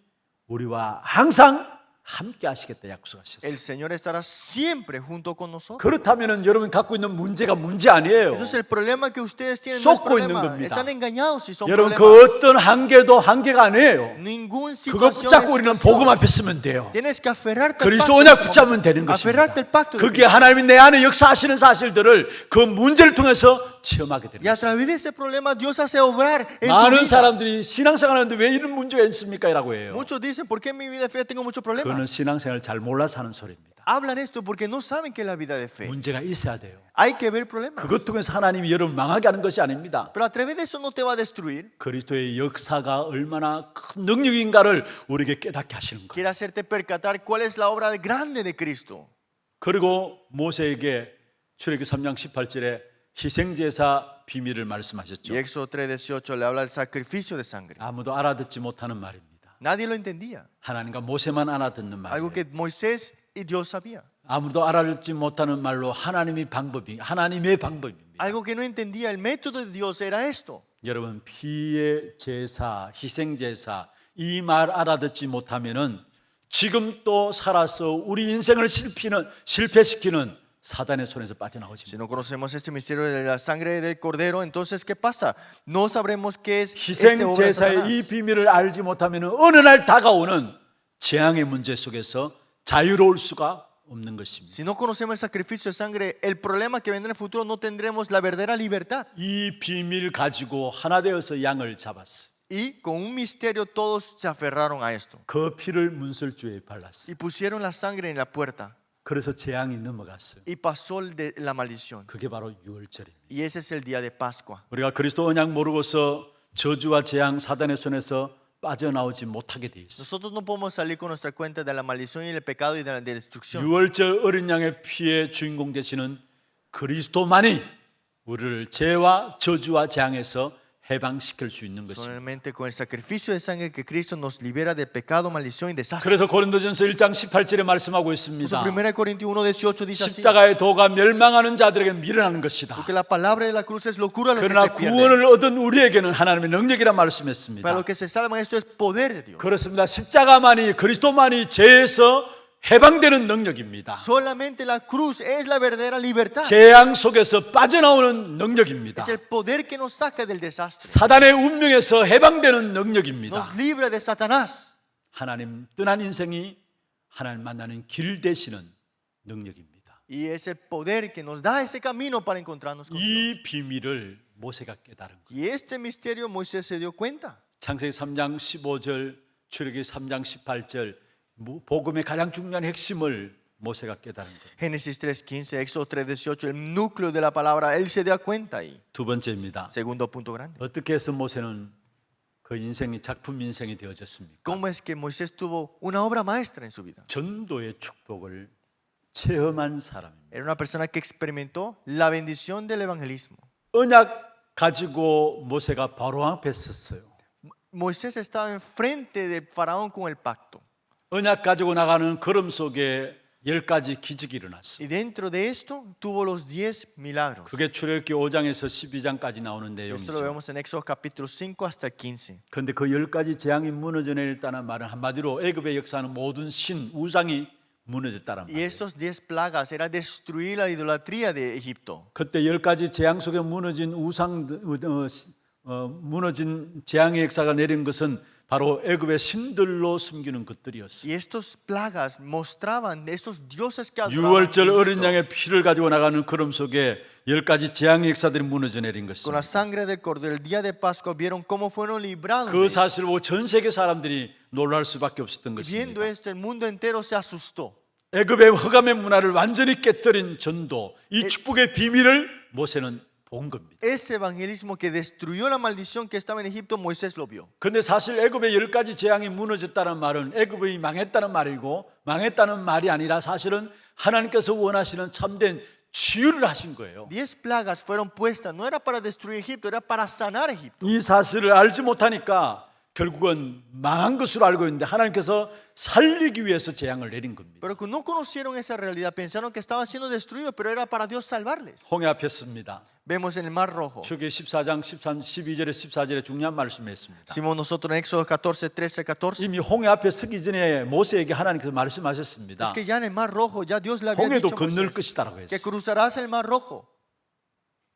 A: 우리와 항상 함께 하시겠다 약속하셨어요.
C: El Señor estará siempre junto con nosotros.
A: 그렇다면 여러분 갖고 있는 문제가 문제 아니에요.
C: Entonces el problema que ustedes tienen no es
A: 쏟고 있는
C: problema.
A: 겁니다.
C: Están engañados si son
A: 여러분
C: problemas.
A: 그 어떤 한계도 한계가 아니에요.
C: Ningún
A: 그거
C: situación
A: 붙잡고
C: es
A: 우리는
C: situación.
A: 복음 앞에 서면 돼요.
C: Tienes que aferrarte al
A: 그리스도
C: pacto.
A: 언약 붙잡으면 되는
C: Aferrarte al
A: 것입니다.
C: pacto. de
A: 그게
C: Cristo.
A: 하나님이 내 안에 역사하시는 사실들을 그 문제를 통해서 체험하게 되는
C: Y a
A: 것입니다.
C: través de ese problema Dios hace obrar en tu
A: 많은
C: vida.
A: 사람들이 신앙생활 하는데 왜 이런 문제가 있습니까? 라고 해요.
C: Muchos dicen, ¿por qué en mi vida de fe tengo muchos
A: 그거는
C: problemas?
A: 신앙생활을 잘 몰라서 하는 소리입니다.
C: Hablan esto porque no saben que es la vida de fe.
A: 문제가 있어야 돼요.
C: Hay que ver problemas.
A: 그것 통해서 하나님이 여러분 망하게 하는 것이 아닙니다.
C: Pero a través de eso no te va a destruir.
A: 그리스도의 역사가 얼마나 큰 능력인가를 우리에게 깨닫게 하시는 거예요.
C: Quiere hacerte percatar cuál es la obra grande de Cristo.
A: 그리고 모세에게 출애굽기 3장 18절에 희생제사 비밀을 말씀하셨죠.
C: Y Éxodo 3:18 le habla del sacrificio de sangre.
A: 아무도 알아듣지 못하는 말입니다.
C: Nadie lo entendía.
A: 하나님과 모세만 알아듣는
C: Algo
A: 말이에요.
C: que Moisés y Dios sabía.
A: 아무도 알아듣지 못하는 말로 하나님의 방법입니다.
C: Algo que no entendía. El método de Dios era esto.
A: 여러분 피의 제사, 희생제사 이 말 알아듣지 못하면은 지금 또 살아서 우리 인생을 실패시키는 사단의 손에서 빠져나오지
C: Si
A: 못해요.
C: no conocemos este misterio de la sangre del cordero, entonces ¿qué pasa? No sabremos qué es este obra de
A: 희생제사의 이
C: Satanás.
A: 비밀을 알지 못하면은 어느 날 다가오는 재앙의 문제 속에서 자유로울 수가 없는 것입니다.
C: Si no conocemos el sacrificio de sangre, el problema que vendrá en el futuro no tendremos la verdadera libertad.
A: 이 비밀 가지고 하나 되어서 양을 잡았어요.
C: Y con un misterio todos se aferraron a esto.
A: 그 피를 문설주에 발랐어요.
C: Y pusieron la sangre en la puerta.
A: 그래서 재앙이 넘어갔어요.
C: Y pasó la maldición.
A: 그게 바로 6월절입니다.
C: Y ese es el día de Pascua.
A: 우리가 그리스도 언약 모르고서 저주와 재앙 사단의 손에서 빠져나오지 못하게 돼 있어요.
C: Nosotros no podemos salir con nuestra cuenta de la maldición y el pecado y de la destrucción.
A: 유월절 어린 양의 피의 주인공 되시는 그리스도만이 우리를 죄와 저주와 재앙에서 해방시킬 수 있는 것입니다.
C: Solamente con el sacrificio de sangre que Cristo nos libera del pecado, maldición y desastre.
A: 그래서 고린도전서 1장 18절에 말씀하고
C: Por
A: 있습니다.
C: eso 1 Corintios 1:18 dice así.
A: 십자가의 도가 멸망하는 자들에게 미련하는 것이다.
C: Porque la palabra de la cruz es locura a los que
A: 그러나
C: se pierden.
A: 구원을 얻은 우리에게는 하나님의 능력이라 말씀했습니다.
C: Para los que se salvan, esto es poder de Dios.
A: 그렇습니다. 십자가만이 그리스도만이 죄에서 해방되는 능력입니다.
C: Solamente la cruz es la verdadera libertad.
A: 재앙 속에서 빠져나오는 능력입니다.
C: Es el poder que nos saca del desastre.
A: 사단의 운명에서 해방되는 능력입니다.
C: Nos libra de Satanás.
A: 하나님 떠난 인생이 하나님 만나는 길 되시는 능력입니다.
C: Y es el poder que nos da ese camino para encontrarnos con Dios.
A: 이 비밀을 모세가 깨달은 거예요.
C: Y este misterio Moisés se dio cuenta.
A: 창세기 3장 15절, 출애굽기 3장 18절 복음의 가장 중요한 핵심을 모세가 깨달은 거예요.
C: Génesis 3:15, Éxodo 3:18, el núcleo de la palabra, él se dio cuenta ahí.
A: 두 번째입니다.
C: Segundo punto grande.
A: 어떻게 해서 모세는 그 인생이 작품 인생이 되어졌습니까?
C: ¿Cómo es que Moisés tuvo una obra maestra en su vida?
A: 전도의 축복을 체험한 사람입니다.
C: Era una persona que experimentó la bendición del evangelismo.
A: 언약 가지고 모세가 바로 앞에 섰어요.
C: Moisés estaba enfrente del faraón con el pacto.
A: 언약 가지고 나가는 걸음 속에 10가지 기적이 일어났어요.
C: Y dentro de esto tuvo los 10 milagros.
A: 그게 출애굽기 5장에서 12장까지 나오는
C: Esto lo
A: 내용이죠.
C: vemos en Éxodo capítulo 5 hasta el 15.
A: 그런데 그 10가지 재앙이 무너져 내렸다는 말은 한마디로 애굽의 역사는 모든 신, 우상이 무너졌다는
C: Y
A: 말이에요.
C: estos 10 plagas era destruir la idolatría de Egipto.
A: 그때 10가지 재앙 속에 무너진 무너진 재앙의 역사가 내린 것은 바로 애굽의 신들로 숨기는 것들이었어요.
C: Y estos plagas mostraban estos dioses que adoraban.
A: 유월절
C: en
A: 어린
C: Egipto.
A: 양의 피를 가지고 나가는 걸음 속에 10가지 재앙의 역사들이 무너져 내린
C: Con la
A: 것입니다.
C: sangre del cordero el día de Pascua vieron cómo fueron librados.
A: 그 사실을 보고 전 세계 사람들이 놀랄 수밖에 없었던
C: Viendo
A: 것입니다.
C: esto, el mundo entero se asustó.
A: 애굽의 흑암의 문화를 완전히 깨뜨린 전도, 이 축복의 비밀을 모세는 본 겁니다.
C: Ese evangelismo que destruyó la maldición que estaba en Egipto, Moisés lo vio.
A: 그런데 사실 애굽의 10가지 재앙이 무너졌다는 말은 애굽이 망했다는 말이고 망했다는 말이 아니라 사실은 하나님께서 원하시는 참된 치유를 하신 거예요.
C: 10 plagas fueron puestas, no era para destruir Egipto, era para sanar Egipto.
A: 이 사실을 알지 못하니까 결국은 망한 것으로 알고 있는데 하나님께서 살리기 위해서 재앙을 내린 겁니다.
C: Pero que no conocieron esa realidad, pensaron que estaban siendo destruidos, pero era para Dios salvarles.
A: 홍해 앞에 씁니다.
C: Vemos en el Mar Rojo.
A: 출애굽기 14장 12절에 14절에 중요한 말씀을 했습니다.
C: Hicimos nosotros en Éxodo 14, 13, 14.
A: 이미 홍해 앞에 서기 전에 모세에게 하나님께서 말씀하셨습니다.
C: Es que ya en el Mar Rojo, ya Dios le había
A: 홍해도
C: dicho a
A: 건널
C: Moisés
A: 것이다라고
C: que
A: 했어요.
C: cruzarás el Mar Rojo.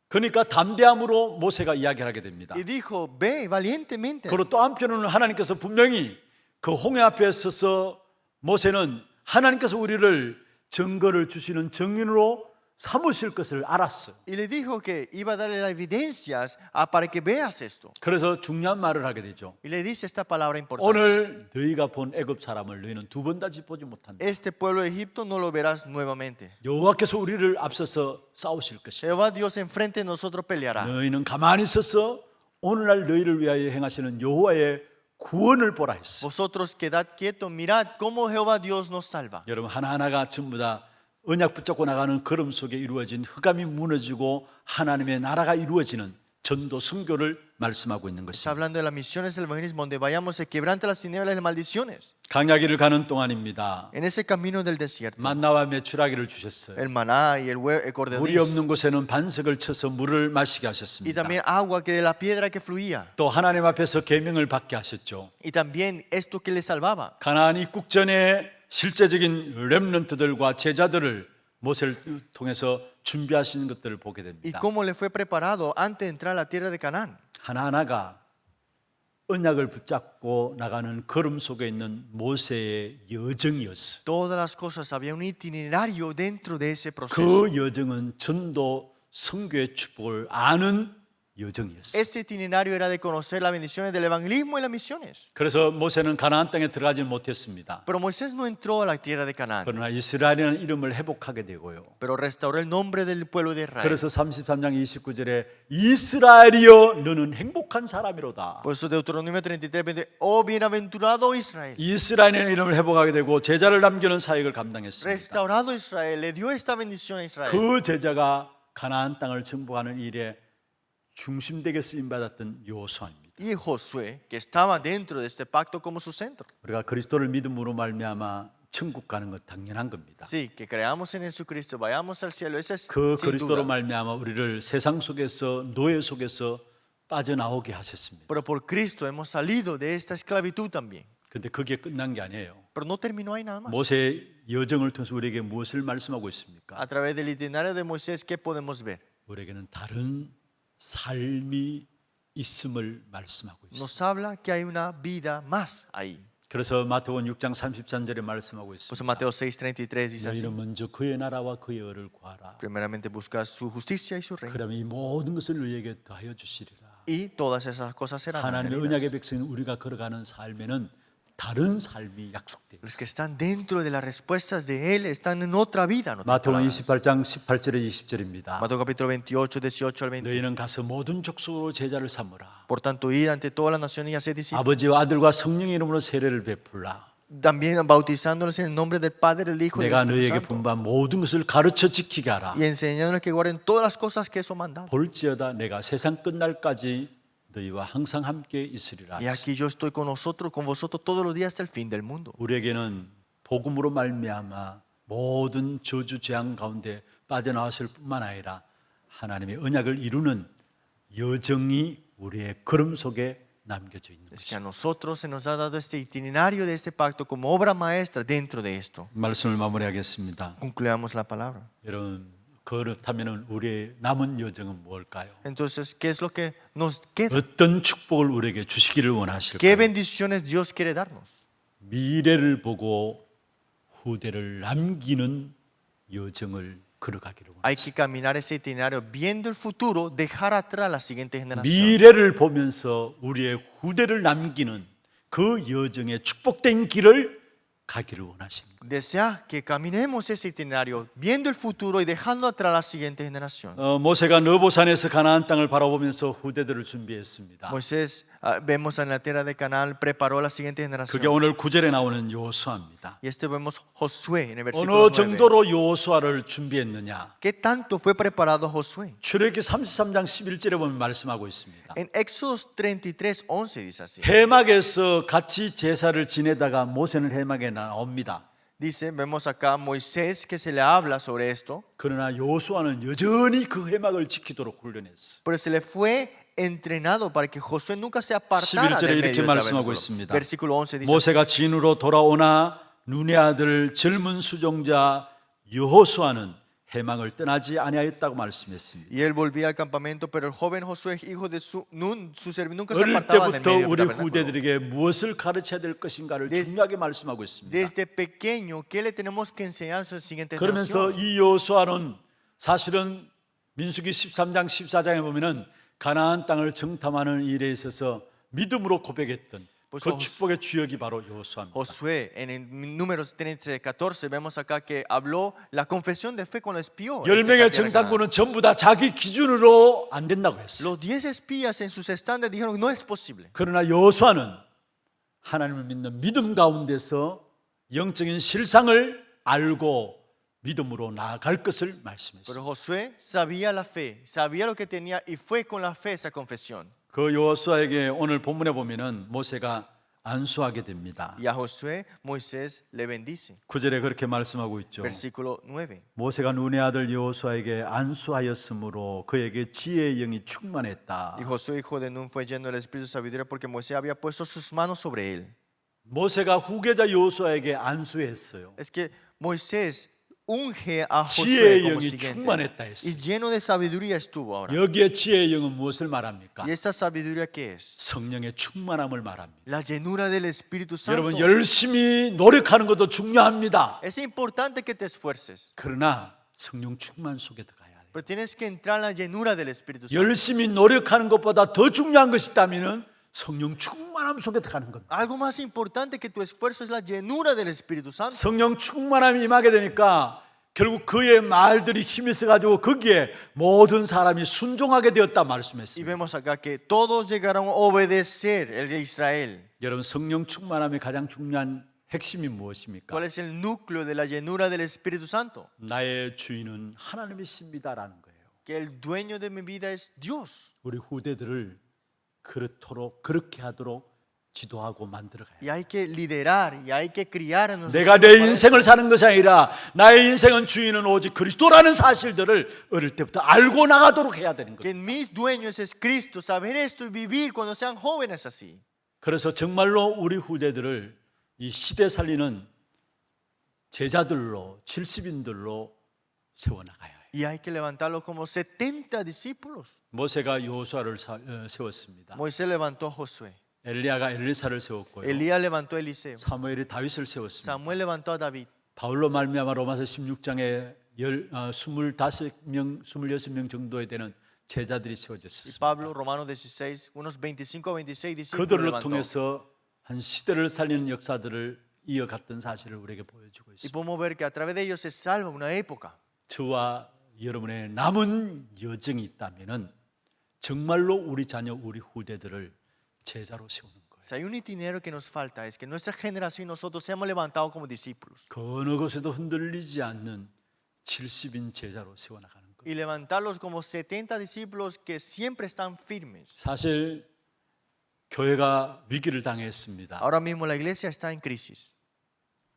A: 그러니까 담대함으로 모세가 이야기를 하게 됩니다.
C: Y dijo, ve valientemente.
A: 그리고 또 한편으로는 하나님께서 분명히 그 홍해 앞에 서서 모세는 하나님께서 우리를 증거를 주시는 증인으로 삼으실 것을 알았어요.
C: Y le dijo que iba a darle las evidencias para que veas esto.
A: 그래서 중요한 말을 하게 되죠.
C: Y le dice esta palabra importante.
A: 오늘 너희가 본 애굽 사람을 너희는 두 번 다시 보지 못한다.
C: Este pueblo de Egipto no lo verás nuevamente.
A: 여호와께서 우리를 앞서서 싸우실 것이다.
C: Jehová Dios enfrente de nosotros peleará.
A: 너희는 가만히 있어서 오늘날 너희를 위하여 행하시는 여호와의 구원을 보라 했어.
C: Vosotros quedad quietos, mirad cómo Jehová Dios nos salva.
A: 여러분 하나하나가 전부 다 언약 붙잡고 나가는 걸음 속에 이루어진 흑암이 무너지고 하나님의 나라가 이루어지는 전도 선교를 말씀하고 있는
C: Está
A: 것입니다.
C: hablando de las misiones del evangelismo, donde vayamos se quebranta las tinieblas y las maldiciones.
A: 강야기를 가는 동안입니다.
C: En ese camino del desierto,
A: 만나와 메추라기를 주셨어요.
C: el maná y el cordero
A: 물이 없는 곳에는 반석을 쳐서 물을 마시게
C: y
A: 하셨습니다.
C: también agua que de la piedra que fluía.
A: 또 하나님 앞에서 계명을 받게 하셨죠.
C: Y también esto que le salvaba.
A: 가나안 입국 전에 실제적인 렘넌트들과 제자들을 모세를 통해서 준비하시는 것들을 보게
C: Y
A: 됩니다.
C: cómo le fue preparado antes de entrar a la tierra de Canaán.
A: 하나하나가 언약을 붙잡고 나가는 걸음 속에 있는 모세의 여정이었어요.
C: Todas las cosas, había un itinerario dentro de ese proceso.
A: 그 여정은 전도 선교의 축복을 아는 여정이었어요.
C: Ese itinerario era de conocer las bendiciones del evangelismo y las misiones.
A: 그래서 모세는 가나안 땅에 들어가지 못했습니다.
C: Pero Moisés no entró a la tierra de Canaán,
A: 그러나 이스라엘이라는 이름을 회복하게 되고요.
C: pero restauró el nombre del pueblo de Israel.
A: 그래서 33장 29절에 이스라엘이여 너는 행복한 사람이로다.
C: Por eso Deuteronomio 33, 20, oh bienaventurado Israel.
A: 이스라엘이라는 이름을 회복하게 되고 제자를 남기는 사역을 감당했습니다.
C: Restaurado Israel, le dio esta bendición a Israel.
A: 그 제자가 가나안 땅을 정복하는 일에 중심되게 쓰임 받았던 요수아입니다.
C: Y Josué, que estaba dentro de este pacto como su centro.
A: 우리가 그리스도를 믿음으로 말미암아 천국 가는 것 당연한 겁니다.
C: Sí, que creamos en Jesucristo, vayamos al cielo. Esa es
A: 그
C: sin
A: 그리스도로
C: duda.
A: 말미암아 우리를 세상 속에서 노예 속에서 빠져나오게 하셨습니다.
C: Pero por Cristo hemos salido de esta esclavitud también.
A: 근데 그게 끝난 게 아니에요.
C: Pero no terminó ahí nada más.
A: 모세의 여정을 통해서 우리에게 무엇을 말씀하고 있습니까?
C: A través del itinerario de Moisés, ¿qué podemos ver?
A: 우리에게는 다른 삶이 있음을 말씀하고 있습니다.
C: Nos habla que hay una vida más ahí.
A: 그래서 마태복음 6장 33절에 말씀하고
C: Por eso
A: 있습니다.
C: Mateo 6:33 dice así.
A: 너희는 먼저 그의 나라와 그의 의를 구하라.
C: Primeramente busca su justicia y su reino.
A: 그러면 이 모든 것을 너희에게 더하여 주시리라.
C: Y todas esas cosas serán
A: 하나님의
C: añadidas.
A: 언약의 백성인 우리가 걸어가는 삶에는 다른 삶이 약속되어
C: Los que
A: 있습니다.
C: están dentro de las respuestas de Él están en otra vida. En otras
A: 마태복음
C: palabras.
A: 28장 18절에 20절입니다.
C: Mateo capítulo 28, 18 al 20.
A: 너희는 가서 모든 족속으로 제자를 삼으라.
C: Por tanto, ir ante todas las naciones y hacer discípulos.
A: 아버지와 아들과 성령의 이름으로 세례를 베풀라.
C: También bautizándolos en el nombre del Padre, del Hijo y del
A: 내가
C: Espíritu
A: 너희에게
C: Santo.
A: 분부한 모든 것을 가르쳐 지키게 하라.
C: Y enseñándoles que guarden todas las cosas que eso mandado.
A: 볼지어다 내가 세상 끝날까지 너희와 항상 함께 있으리라.
C: Y aquí yo estoy con vosotros todos los días hasta el fin del mundo.
A: 우리에게는 복음으로 말미암아 모든 저주 재앙 가운데 빠져나왔을 뿐만 아니라 하나님의 언약을 이루는 여정이 우리의 걸음 속에 남겨져 있는
C: Es que a
A: 것입니다.
C: nosotros se nos ha dado este itinerario de este pacto como obra maestra dentro de esto.
A: 말씀을 마무리하겠습니다.
C: Concluyamos la palabra.
A: 여러분 그렇다면 우리의 남은 여정은 뭘까요?
C: Entonces, ¿qué es lo que nos queda?
A: 어떤 축복을 우리에게 주시기를
C: ¿Qué
A: 원하실까요?
C: bendiciones Dios quiere darnos?
A: 미래를 보고 후대를 남기는 여정을 걸어가기를 원합니다.
C: Hay que caminar ese itinerario viendo el futuro, dejar atrás la siguiente generación.
A: 미래를 보면서 우리의 후대를 남기는 그 여정의 축복된 길을 가기를 원하십니다.
C: Desea que caminemos ese itinerario viendo el futuro y dejando atrás la siguiente generación.
A: 모세가 느보산에서 가나안 땅을 바라보면서 후대들을 준비했습니다.
C: Moisés, vemos en la tierra de Canaán, preparó la siguiente
A: 그게
C: generación.
A: 오늘 9절에 나오는 요수아입니다.
C: Y este vemos Josué en el
A: 어느
C: versículo 9.
A: 정도로 요수아를 준비했느냐?
C: ¿Qué tanto fue preparado Josué?
A: 출애굽기 33장 11절에 보면 말씀하고 있습니다.
C: En Éxodo 33, 11 dice así.
A: 해막에서 같이 제사를 지내다가 모세는 해막에 나옵니다.
C: Dice, vemos acá a Moisés que se le habla sobre esto,
A: 그러나 요수아는 여전히 그 해막을 지키도록 훈련했어.
C: pero se le fue entrenado para que Josué nunca se apartara
A: 11절에
C: del
A: 이렇게
C: medio del
A: 말씀하고
C: tabernáculo.
A: 있습니다.
C: Versículo 11 dice,
A: 모세가 진으로 돌아오나 눈의 아들 젊은 수종자 여호수아는 해막을 떠나지 아니하였다고 말씀했습니다.
C: y él volvía al campamento, pero el joven Josué, hijo de Nun, su servidor, nunca se
A: 어릴
C: apartaba del
A: 때부터
C: medio del
A: 우리
C: tabernáculo.
A: 후대들에게 무엇을 가르쳐야 될 것인가를 중요하게 말씀하고 있습니다.
C: Desde pequeño, ¿qué le tenemos que enseñar a su siguiente
A: 그러면서
C: generación?
A: 이 여호수아는 사실은 민수기 13장 14장에 보면은 가나안 땅을 정탐하는 일에 있어서 믿음으로 고백했던 그
C: 벌써
A: 축복의 주역이 바로 여호수아입니다.
C: Josué, en el Números 13, 14, vemos acá que habló la confesión de fe con los espías.
A: 10명의 정탐꾼은 전부 다 자기 기준으로 안 된다고 했어요.
C: Los 10 espías en sus estándares dijeron no es posible.
A: 그러나 여호수아는 하나님을 믿는 믿음 가운데서 영적인 실상을 알고 믿음으로 나아갈 것을 말씀했습니다.
C: Pero Josué sabía la fe, sabía lo que tenía y fue con la fe esa confesión.
A: 그 여호수아에게 오늘 본문에 보면은 모세가 안수하게 됩니다.
C: Y a Josué, Moisés le bendice.
A: 9절에 그렇게 말씀하고 있죠.
C: Versículo 9.
A: 모세가 눈의 아들 여호수아에게 안수하였으므로 그에게 지혜의 영이 충만했다.
C: Y Josué, hijo de Nun, fue lleno del espíritu de sabiduría porque Moisés había puesto sus manos sobre él.
A: 모세가 후계자 여호수아에게 안수했어요.
C: Es que Moisés unge a Josué
A: 지혜의
C: como
A: 영이
C: siguiente.
A: 충만했다 했어요.
C: Y lleno de sabiduría estuvo ahora.
A: 여기에 지혜의 영은 무엇을 말합니까?
C: ¿Y esta sabiduría qué es?
A: 성령의 충만함을 말합니다.
C: La llenura del Espíritu Santo.
A: 여러분 열심히 노력하는 것도 중요합니다.
C: Es importante que te esfuerces,
A: 그러나 성령 충만 속에 들어가야 돼요.
C: Pero tienes que entrar en la llenura del Espíritu Santo.
A: 열심히 노력하는 것보다 더 중요한 것이 있다면 성령 충만함 속에 들어가는 겁니다.
C: Algo más importante que tu esfuerzo es la llenura del Espíritu Santo.
A: 성령 충만함이 임하게 되니까 결국 그의 말들이 힘이 있어가지고 거기에 모든 사람이 순종하게 되었다
C: Y
A: 말씀했습니다.
C: vemos acá que todos llegaron a obedecer el de Israel.
A: 여러분 성령 충만함의 가장 중요한 핵심이 무엇입니까?
C: ¿Cuál es el núcleo de la llenura del Espíritu Santo?
A: 나의 주인은 하나님이십니다라는 거예요.
C: Que el dueño de mi vida es Dios.
A: 우리 후대들을 그렇도록 그렇게 하도록 지도하고 만들어가야
C: Y hay que liderar y hay que criar a nuestros
A: 내가 내
C: hijos para
A: 인생을
C: eso.
A: 사는 것이 아니라 나의 인생은 주인은 오직 그리스도라는 사실들을 어릴 때부터 알고 나가도록 해야 되는
C: Que
A: 거예요.
C: mis dueños es Cristo, saber esto y vivir cuando sean jóvenes así.
A: 그래서 정말로 우리 후대들을 이 시대 살리는 제자들로 70인들로 세워나가야 해요.
C: Y hay que levantarlos como 70 discípulos.
A: 모세가 여호수아를 세웠습니다.
C: Moisés levantó a Josué.
A: 엘리야가 엘리사를 세웠고요.
C: Elías levantó a Eliseo.
A: 사무엘이 다윗을 세웠습니다.
C: Samuel levantó a David.
A: 바울로 말미암아 로마서 16장에 25명, 26명 정도에 되는 제자들이
C: Y
A: 세워졌습니다.
C: Pablo, Romanos 16, unos 25 o 26 discípulos
A: 그들을
C: levantó.
A: 통해서 한 시대를 살리는 역사들을 이어갔던 사실을 우리에게 보여주고
C: Y
A: 있습니다.
C: podemos ver que a través de ellos se salva una época.
A: 저와 여러분의 남은 여정이 있다면은 정말로 우리 자녀, 우리 후대들을 제자로 세우는 거예요.
C: Si hay un itinerario que nos falta es que nuestra generación y nosotros seamos levantados como discípulos
A: 그 어느 곳에도 흔들리지 않는 70인 제자로 세워나가는 거예요.
C: y levantarlos como 70 discípulos que siempre están firmes.
A: 사실 교회가 위기를 당했습니다.
C: Ahora mismo la iglesia está en crisis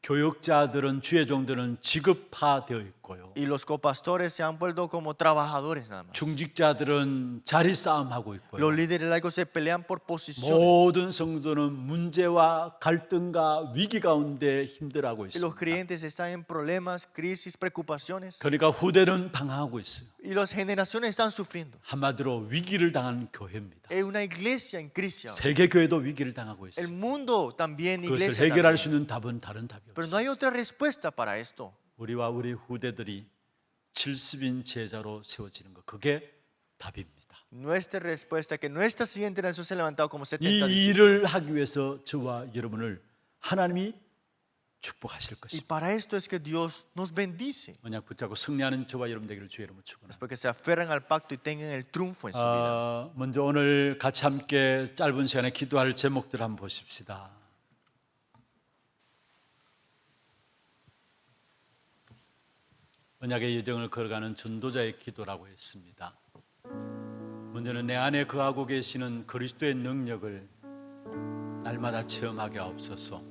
A: 교역자들은 주의 종들은 직업화되어 있고요.
C: y los copastores se han vuelto como trabajadores nada más.
A: 중직자들은 자리 싸움하고 있고요.
C: Los líderes laicos se pelean por posiciones
A: 모든 성도는 문제와 갈등과 위기 가운데 힘들어하고
C: y los
A: 있습니다.
C: creyentes están en problemas, crisis, preocupaciones
A: 그러니까 후대는 방황하고 있어요.
C: y las generaciones están sufriendo.
A: 한마디로 위기를 당한 교회입니다.
C: Es una iglesia en crisis. ahora.
A: 세계 교회도 위기를 당하고
C: El
A: 있어요.
C: mundo también,
A: 그것을
C: iglesia
A: 해결할
C: también.
A: 수 있는 답은 다른 답이
C: Pero
A: 없어요.
C: no hay otra respuesta para esto.
A: 우리와 우리 후대들이 70인 제자로 세워지는 것, 그게 답입니다.
C: Nuestra respuesta es que nuestra siguiente generación se ha levantado como 70
A: 이
C: discípulos.
A: 일을 하기 위해서 저와 여러분을 하나님이 축복하실
C: Y
A: 것입니다.
C: para esto es que Dios nos bendice.
A: 언약 붙잡고 승리하는 저와 여러분 되기를 주의 이름으로 축원합니다.
C: Es porque se aferran al pacto y tengan el triunfo en su vida.
A: 먼저 오늘 같이 함께 짧은 시간에 기도할 제목들 한번 보십시다. 언약의 여정을 걸어가는 전도자의 기도라고 했습니다. 먼저는 내 안에 거하고 계시는 그리스도의 능력을 날마다 체험하게 하옵소서.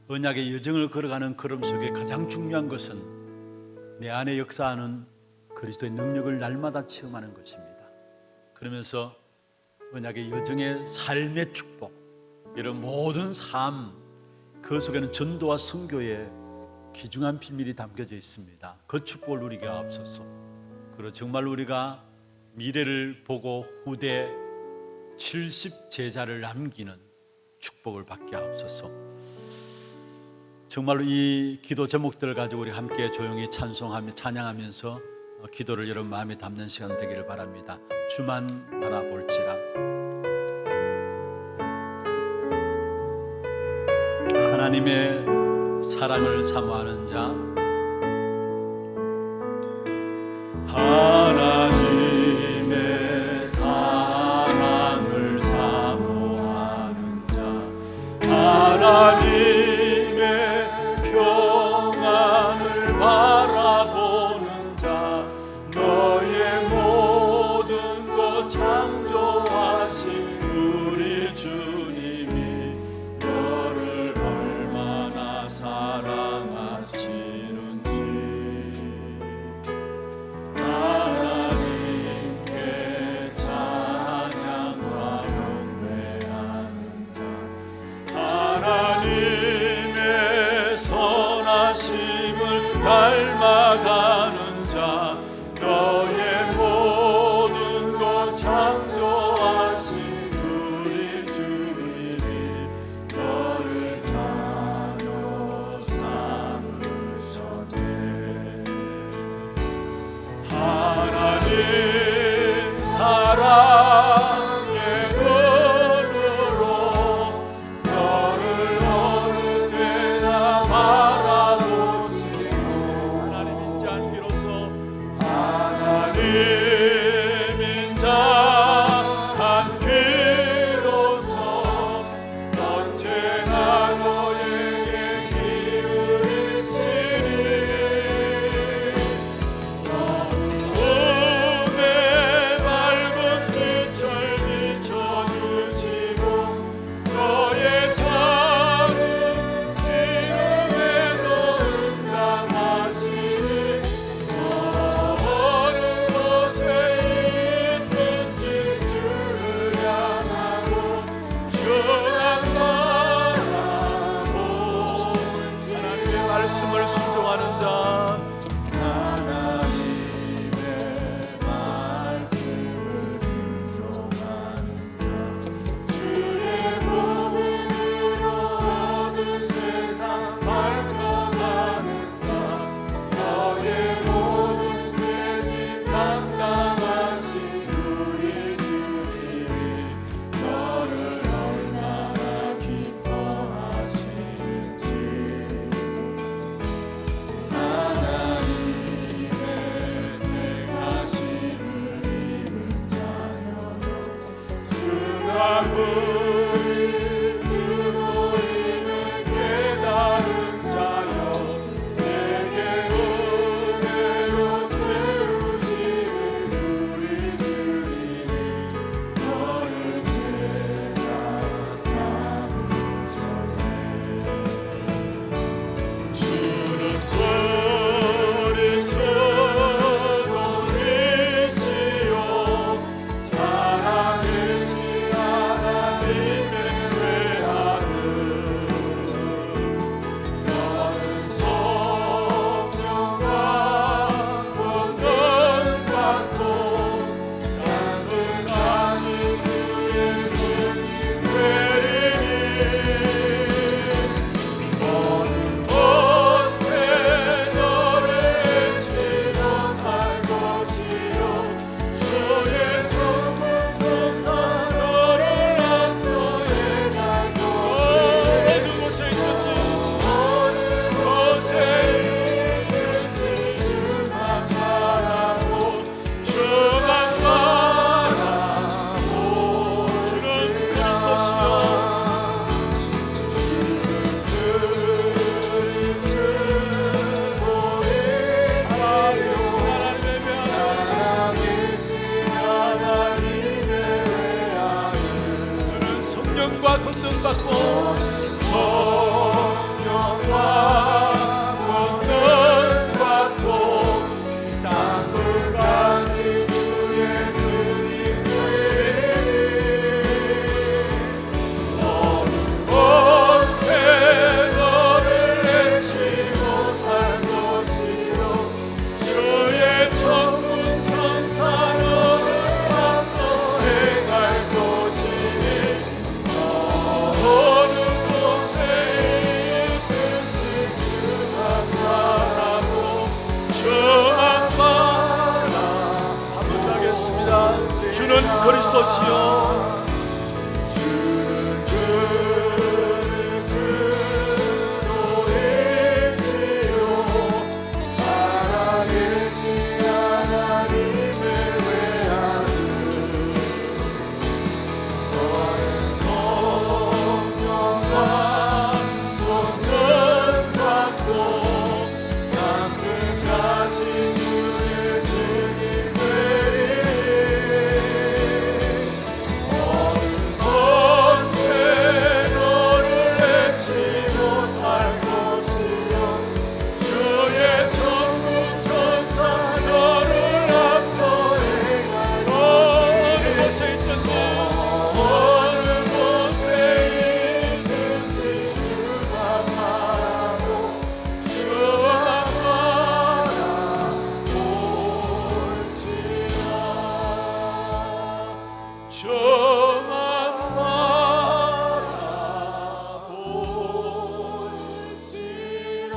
A: 언약의 여정을 걸어가는 걸음 속에 가장 중요한 것은 내 안에 역사하는 그리스도의 능력을 날마다 체험하는 것입니다. 그러면서 언약의 여정의 삶의 축복, 이런 모든 삶, 그 속에는 전도와 선교의 귀중한 비밀이 담겨져 있습니다. 그 축복을 누리게 하옵소서. 그리고 정말 우리가 미래를 보고 후대 70 제자를 남기는 축복을 받게 하옵소서. 정말로 이 기도 제목들을 가지고 우리 함께 조용히 찬송하며 찬양하면서 기도를 여러분 마음에 담는 시간 되기를 바랍니다. 주만 바라볼지라. 하나님의 사랑을 사모하는 자, 하나님의 사랑을 사모하는 자, 하나님의 평안을 바라보는 자, 너의 모든 것 창조하신 우리 주님이 너를 얼마나 사랑하시는지. 땅의 눈으로 너를 어느 때나 바라보시고 하나님인 자 안기로서 하나님인 자 안기로서 언제나 너에게 기울이시니 어둠의 밝은 빛을 비춰주시고 너의 작은 시름에도 응답하시니 어느 곳에 있든지 주를 향하고 주만 바라보 하나님의 말씀을 순종하는 자 하나님의 말씀을 순종하는 자 주의 복음으로 얻은 세상 밝혀가는 자 너의 모든 죄짐 담당하신 우리 주님이 너를 얼마나 기뻐하시는지 하나님의 택하심을 입은 자녀여 주가 부르시고 이를 깨달은 자여 내게 은혜로 채우시는 우리 주님이 너를 제자 삼으셨네 주는 그리스도이시요 사랑이신 하나님의 외아들 너는 성령과 권능 받고 땅끝까지 주의 주님 되리니 너는 언제 너를 잊지 못할 것이요 주의 전문 전사 너를 앞서에 갈 것이니 어느 곳에 있든지 주만 바라보 주만 바라보 주는 그리스도시여 성령과 권능 받고 성령과 권능 받고 땅끝까지 주의 주님 되리니 너는 언제 너를 잊지 못할 것이요 주의 천군 천사 너를 앞서해 갈 것이니 어느 곳에 있든지 주만 바라보 주만 바라 한번 하겠습니다. 주는 그리스도시요 주는 그리스도이시요 살아계신 하나님의 외아들 너는 성령과 권능 받고 땅끝까지 주의 주님 되리니 언제 너를 잊지 못할 것이요 주의 천군 천사 너를 앞서해 갈 것이니 어느 곳에 있든지 주만 바라보 주만 바라볼지라 주만 바라볼지라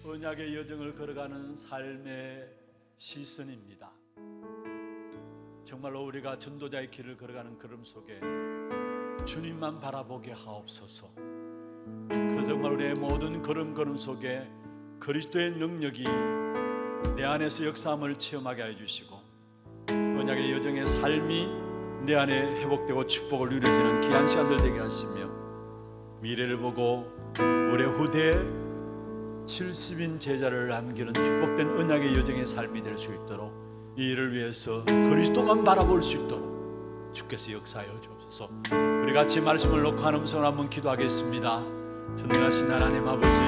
A: 언약의 여정을 걸어가는 삶의 시선입니다. 정말로 우리가 전도자의 길을 걸어가는 걸음 속에 주님만 바라보게 하옵소서. 그래서 정말 우리의 모든 걸음 속에 그리스도의 능력이 내 안에서 역사함을 체험하게 해주시고 언약의 여정의 삶이 내 안에 회복되고 축복을 누려지는 귀한 시간들 되게 하시며 미래를 보고 우리 후대에 70인 제자를 남기는 축복된 언약의 여정의 삶이 될 수 있도록 이 일을 위해서 그리스도만 바라볼 수 있도록 주께서 역사하여 주옵소서. 우리 같이 말씀을 놓고 한 음성을 한번 기도하겠습니다. 전능하신 하나님 아버지,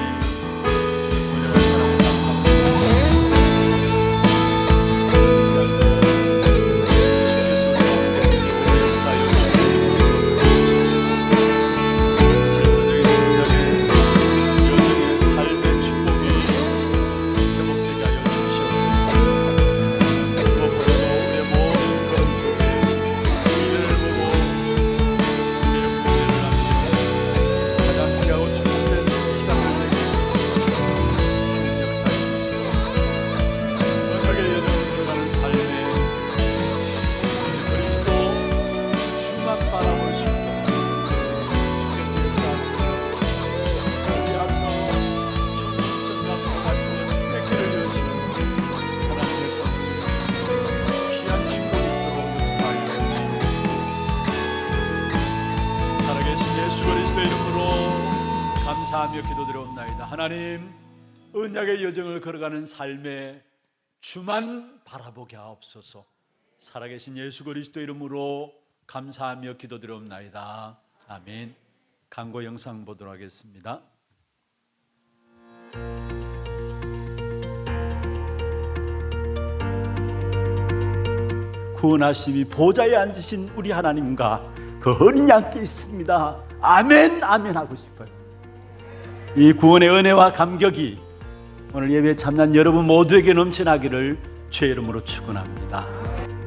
A: 감사하며 기도드려옵나이다. 하나님, 언약의 여정을 걸어가는 삶에 주만 바라보게 하옵소서. 살아계신 예수 그리스도 이름으로 감사하며 기도드려옵나이다. 아멘. 광고 영상 보도록 하겠습니다. 구원하심이 보좌에 앉으신 우리 하나님과 그 어린 양께 있습니다. 아멘, 아멘 하고 싶어요. 이 구원의 은혜와 감격이 오늘 예배에 참여한 여러분 모두에게 넘쳐나기를 주의 이름으로 축원합니다.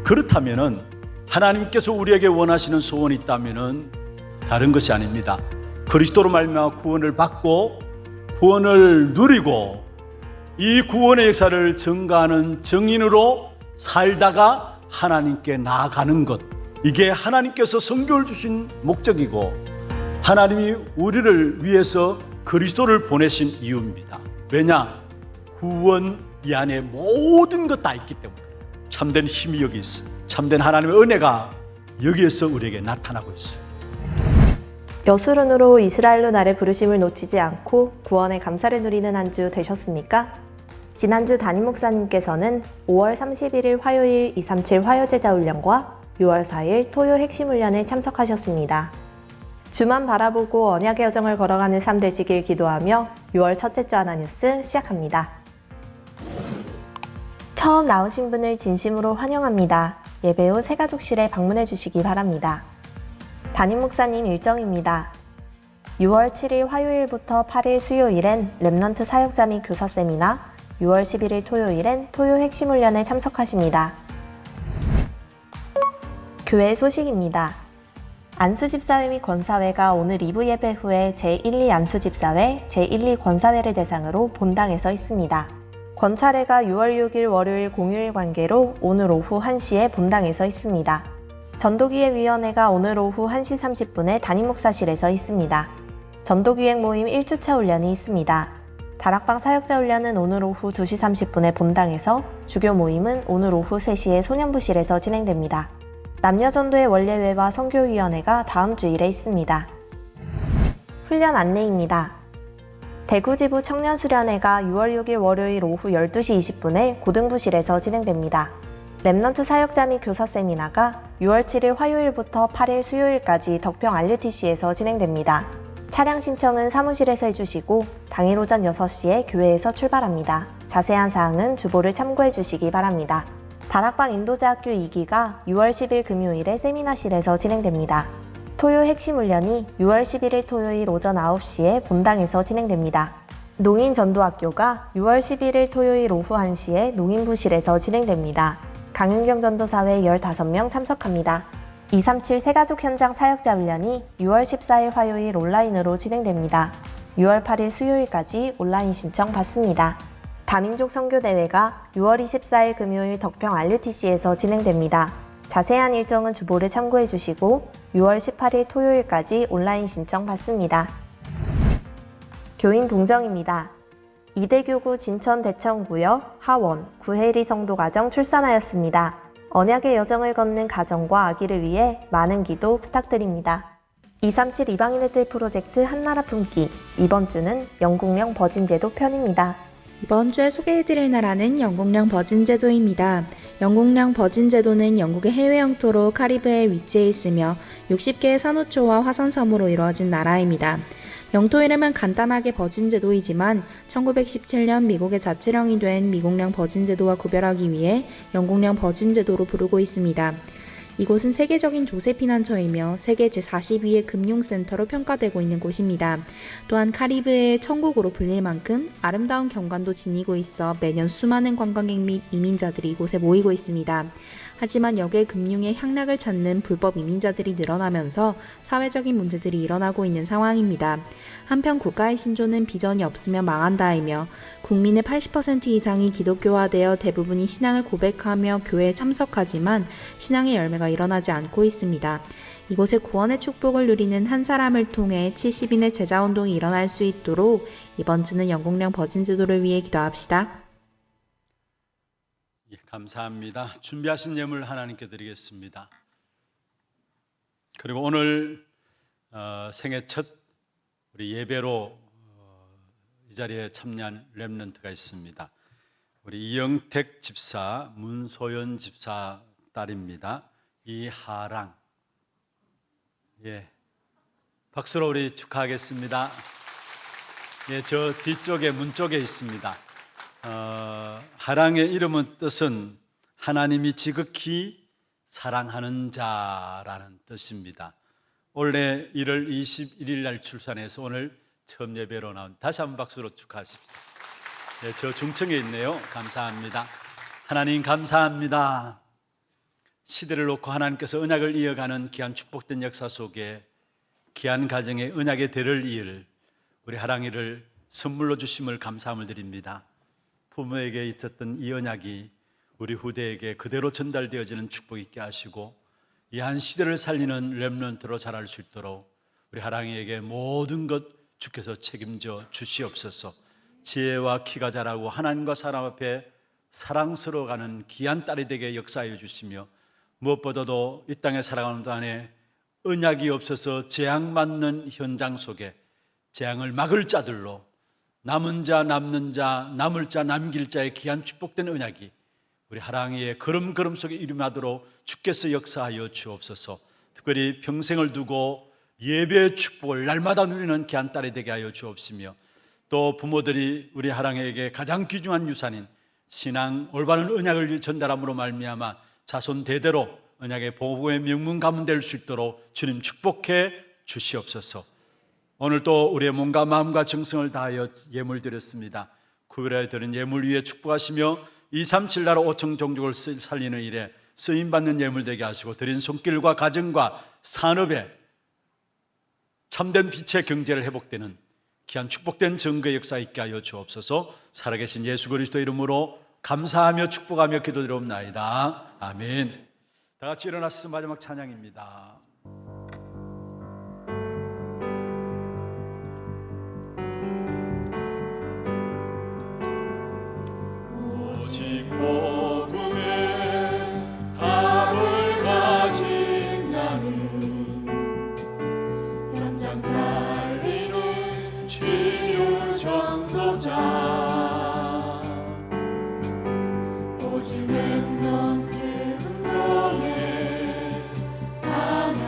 A: 그렇다면은 하나님께서 우리에게 원하시는 소원이 있다면은 다른 것이 아닙니다. 그리스도로 말미암아 구원을 받고 구원을 누리고 이 구원의 역사를 증가하는 증인으로 살다가 하나님께 나아가는 것, 이게 하나님께서 성교를 주신 목적이고 하나님이 우리를 위해서 그리스도를 보내신 이유입니다. 왜냐? 구원 이 안에 모든 것 다 있기 때문에. 참된 힘이 여기 있어요. 참된 하나님의 은혜가 여기에서 우리에게 나타나고 있어요.
E: 여수론으로 이스라엘로 나를 부르심을 놓치지 않고 구원의 감사를 누리는 한 주 되셨습니까? 지난주 담임 목사님께서는 5월 31일 화요일 237 화요제자 훈련과 6월 4일 토요 핵심 훈련에 참석하셨습니다. 주만 바라보고 언약의 여정을 걸어가는 삶 되시길 기도하며 6월 첫째 주 하나뉴스 시작합니다. 처음 나오신 분을 진심으로 환영합니다. 예배 후 새가족실에 방문해 주시기 바랍니다. 담임 목사님 일정입니다. 6월 7일 화요일부터 8일 수요일엔 렘넌트 사역자 및 교사 세미나, 6월 11일 토요일엔 토요 핵심 훈련에 참석하십니다. 교회 소식입니다. 안수집사회 및 권사회가 오늘 2부 예배 후에 제1, 2 안수집사회, 제1, 2 권사회를 대상으로 본당에서 있습니다. 권차례가 6월 6일 월요일 공휴일 관계로 오늘 오후 1시에 본당에서 있습니다. 전도기획위원회가 오늘 오후 1시 30분에 담임 목사실에서 있습니다. 전도기획 모임 1주차 훈련이 있습니다. 다락방 사역자 훈련은 오늘 오후 2시 30분에 본당에서, 주교 모임은 오늘 오후 3시에 소년부실에서 진행됩니다. 남녀전도의 원례회와 선교위원회가 다음 주일에 있습니다. 훈련 안내입니다. 대구지부 청년수련회가 6월 6일 월요일 오후 12시 20분에 고등부실에서 진행됩니다. 렘넌트 사역자 및 교사 세미나가 6월 7일 화요일부터 8일 수요일까지 덕평 RUTC에서 진행됩니다. 차량 신청은 사무실에서 해주시고 당일 오전 6시에 교회에서 출발합니다. 자세한 사항은 주보를 참고해 주시기 바랍니다. 다락방 인도자학교 2기가 6월 10일 금요일에 세미나실에서 진행됩니다. 토요 핵심 훈련이 6월 11일 토요일 오전 9시에 본당에서 진행됩니다. 농인전도학교가 6월 11일 토요일 오후 1시에 농인부실에서 진행됩니다. 강윤경 전도사회 15명 참석합니다. 237 새가족 현장 사역자 훈련이 6월 14일 화요일 온라인으로 진행됩니다. 6월 8일 수요일까지 온라인 신청 받습니다. 다민족 선교대회가 6월 24일 금요일 덕평 RUTC에서 진행됩니다. 자세한 일정은 주보를 참고해 주시고 6월 18일 토요일까지 온라인 신청 받습니다. 교인 동정입니다. 이대교구 진천 대청구역 하원 구혜리 성도가정 출산하였습니다. 언약의 여정을 걷는 가정과 아기를 위해 많은 기도 부탁드립니다. 237 이방인의 뜰 프로젝트 한나라 품기, 이번 주는 영국령 버진제도 편입니다.
F: 이번 주에 소개해드릴 나라는 영국령 버진제도입니다. 영국령 버진제도는 영국의 해외 영토로 카리브해에 위치해 있으며 60개의 산호초와 화산섬으로 이루어진 나라입니다. 영토 이름은 간단하게 버진제도이지만 1917년 미국의 자치령이 된 미국령 버진제도와 구별하기 위해 영국령 버진제도로 부르고 있습니다. 이곳은 세계적인 조세피난처이며 세계 제42의 금융센터로 평가되고 있는 곳입니다. 또한 카리브해의 천국으로 불릴 만큼 아름다운 경관도 지니고 있어 매년 수많은 관광객 및 이민자들이 이곳에 모이고 있습니다. 하지만 역의 금융의 향락을 찾는 불법 이민자들이 늘어나면서 사회적인 문제들이 일어나고 있는 상황입니다. 한편 국가의 신조는 비전이 없으면 망한다이며 국민의 80% 이상이 기독교화되어 대부분이 신앙을 고백하며 교회에 참석하지만 신앙의 열매가 일어나지 않고 있습니다. 이곳에 구원의 축복을 누리는 한 사람을 통해 70인의 제자운동이 일어날 수 있도록 이번 주는 영국령 버진제도를 위해 기도합시다.
A: 예, 감사합니다. 준비하신 예물 하나님께 드리겠습니다. 그리고 오늘 생애 첫 우리 예배로 이 자리에 참여한 렘넌트가 있습니다. 우리 이영택 집사, 문소연 집사 딸입니다. 이하랑. 예, 박수로 우리 축하하겠습니다. 예, 저 뒤쪽에 문 쪽에 있습니다. 하랑의 이름은 뜻은 하나님이 지극히 사랑하는 자라는 뜻입니다. 올해 1월 21일 날 출산해서 오늘 처음 예배로 나온, 다시 한번 박수로 축하하십시오. 네, 저 중청에 있네요. 감사합니다. 하나님 감사합니다. 시대를 놓고 하나님께서 언약을 이어가는 귀한 축복된 역사 속에 귀한 가정의 언약의 대를 이을 우리 하랑이를 선물로 주심을 감사함을 드립니다. 부모에게 있었던 이 언약이 우리 후대에게 그대로 전달되어지는 축복 있게 하시고 이 한 시대를 살리는 렘넌트로 자랄 수 있도록 우리 하랑이에게 모든 것 주께서 책임져 주시옵소서. 지혜와 키가 자라고 하나님과 사람 앞에 사랑스러워가는 귀한 딸이 되게 역사하여 주시며 무엇보다도 이 땅에 살아가는 동안에 언약이 없어서 재앙 맞는 현장 속에 재앙을 막을 자들로 남은 자, 남는 자, 남을 자, 남길 자의 귀한 축복된 언약이 우리 하랑이의 걸음걸음 속에 이름하도록 주께서 역사하여 주옵소서. 특별히 평생을 두고 예배의 축복을 날마다 누리는 귀한 딸이 되게 하여 주옵시며 또 부모들이 우리 하랑이에게 가장 귀중한 유산인 신앙 올바른 언약을 전달함으로 말미암아 자손 대대로 언약의 보호의 명문 가문 될 수 있도록 주님 축복해 주시옵소서. 오늘 또 우리의 몸과 마음과 정성을 다하여 예물 드렸습니다. 구별하여 드린 예물 위에 축복하시며 237 나라 5천 종족을 살리는 일에 쓰임받는 예물 되게 하시고 드린 손길과 가정과 산업에 참된 빛의 경제를 회복되는 귀한 축복된 증거의 역사 있게 하여 주옵소서. 살아계신 예수 그리스도 이름으로 감사하며 축복하며 기도드리옵나이다. 아멘. 다 같이 일어나서 마지막 찬양입니다. 오직 복음의 답을 가진 나는 현장 살리는 치유 전도자 오직 렘넌트 운동에 나는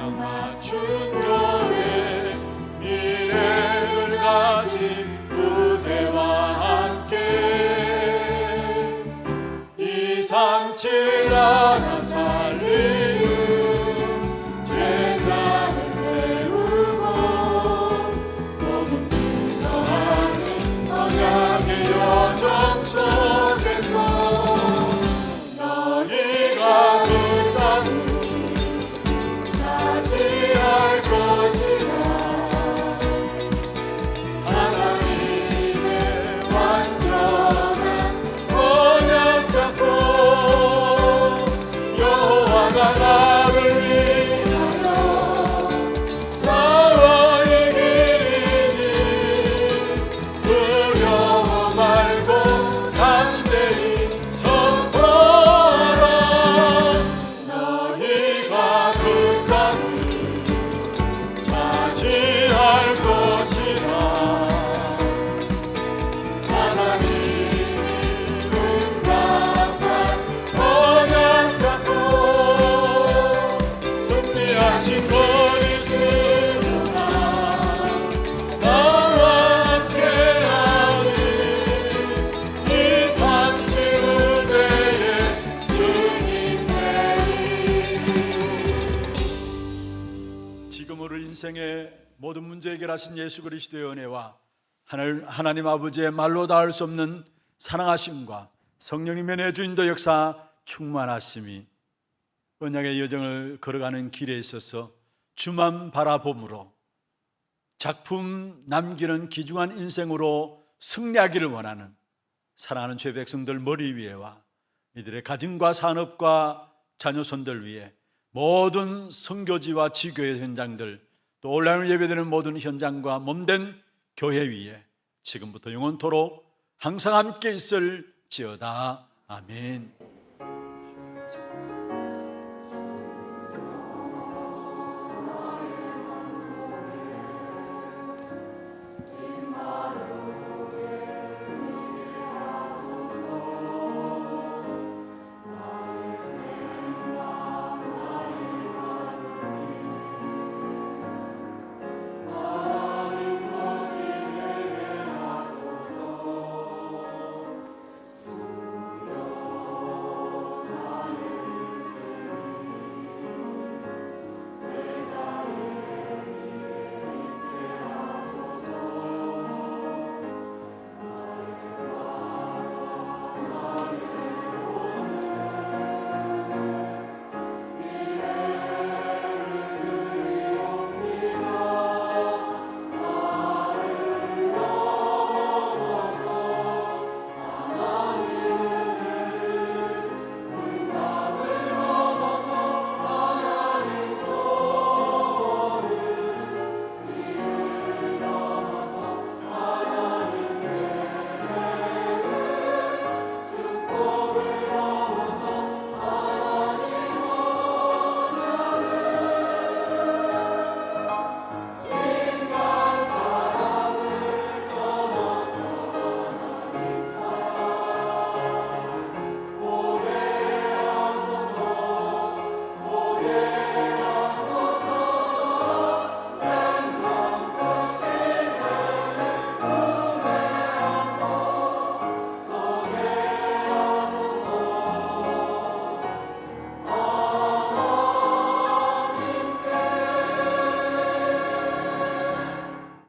A: 지금으로 인생의 모든 문제 해결하신 예수 그리스도의 은혜와 하나님 아버지의 말로 닿을 수 없는 사랑하심과 성령님의 내주인도 역사 충만하심이 언약의 여정을 걸어가는 길에 있어서 주만 바라봄으로 작품 남기는 귀중한 인생으로 승리하기를 원하는 사랑하는 죄 백성들 머리 위에와 이들의 가정과 산업과 자녀손들 위에 모든 선교지와 지교의 현장들 또 온라인으로 예배되는 모든 현장과 몸된 교회 위에 지금부터 영원토록 항상 함께 있을지어다. 아멘.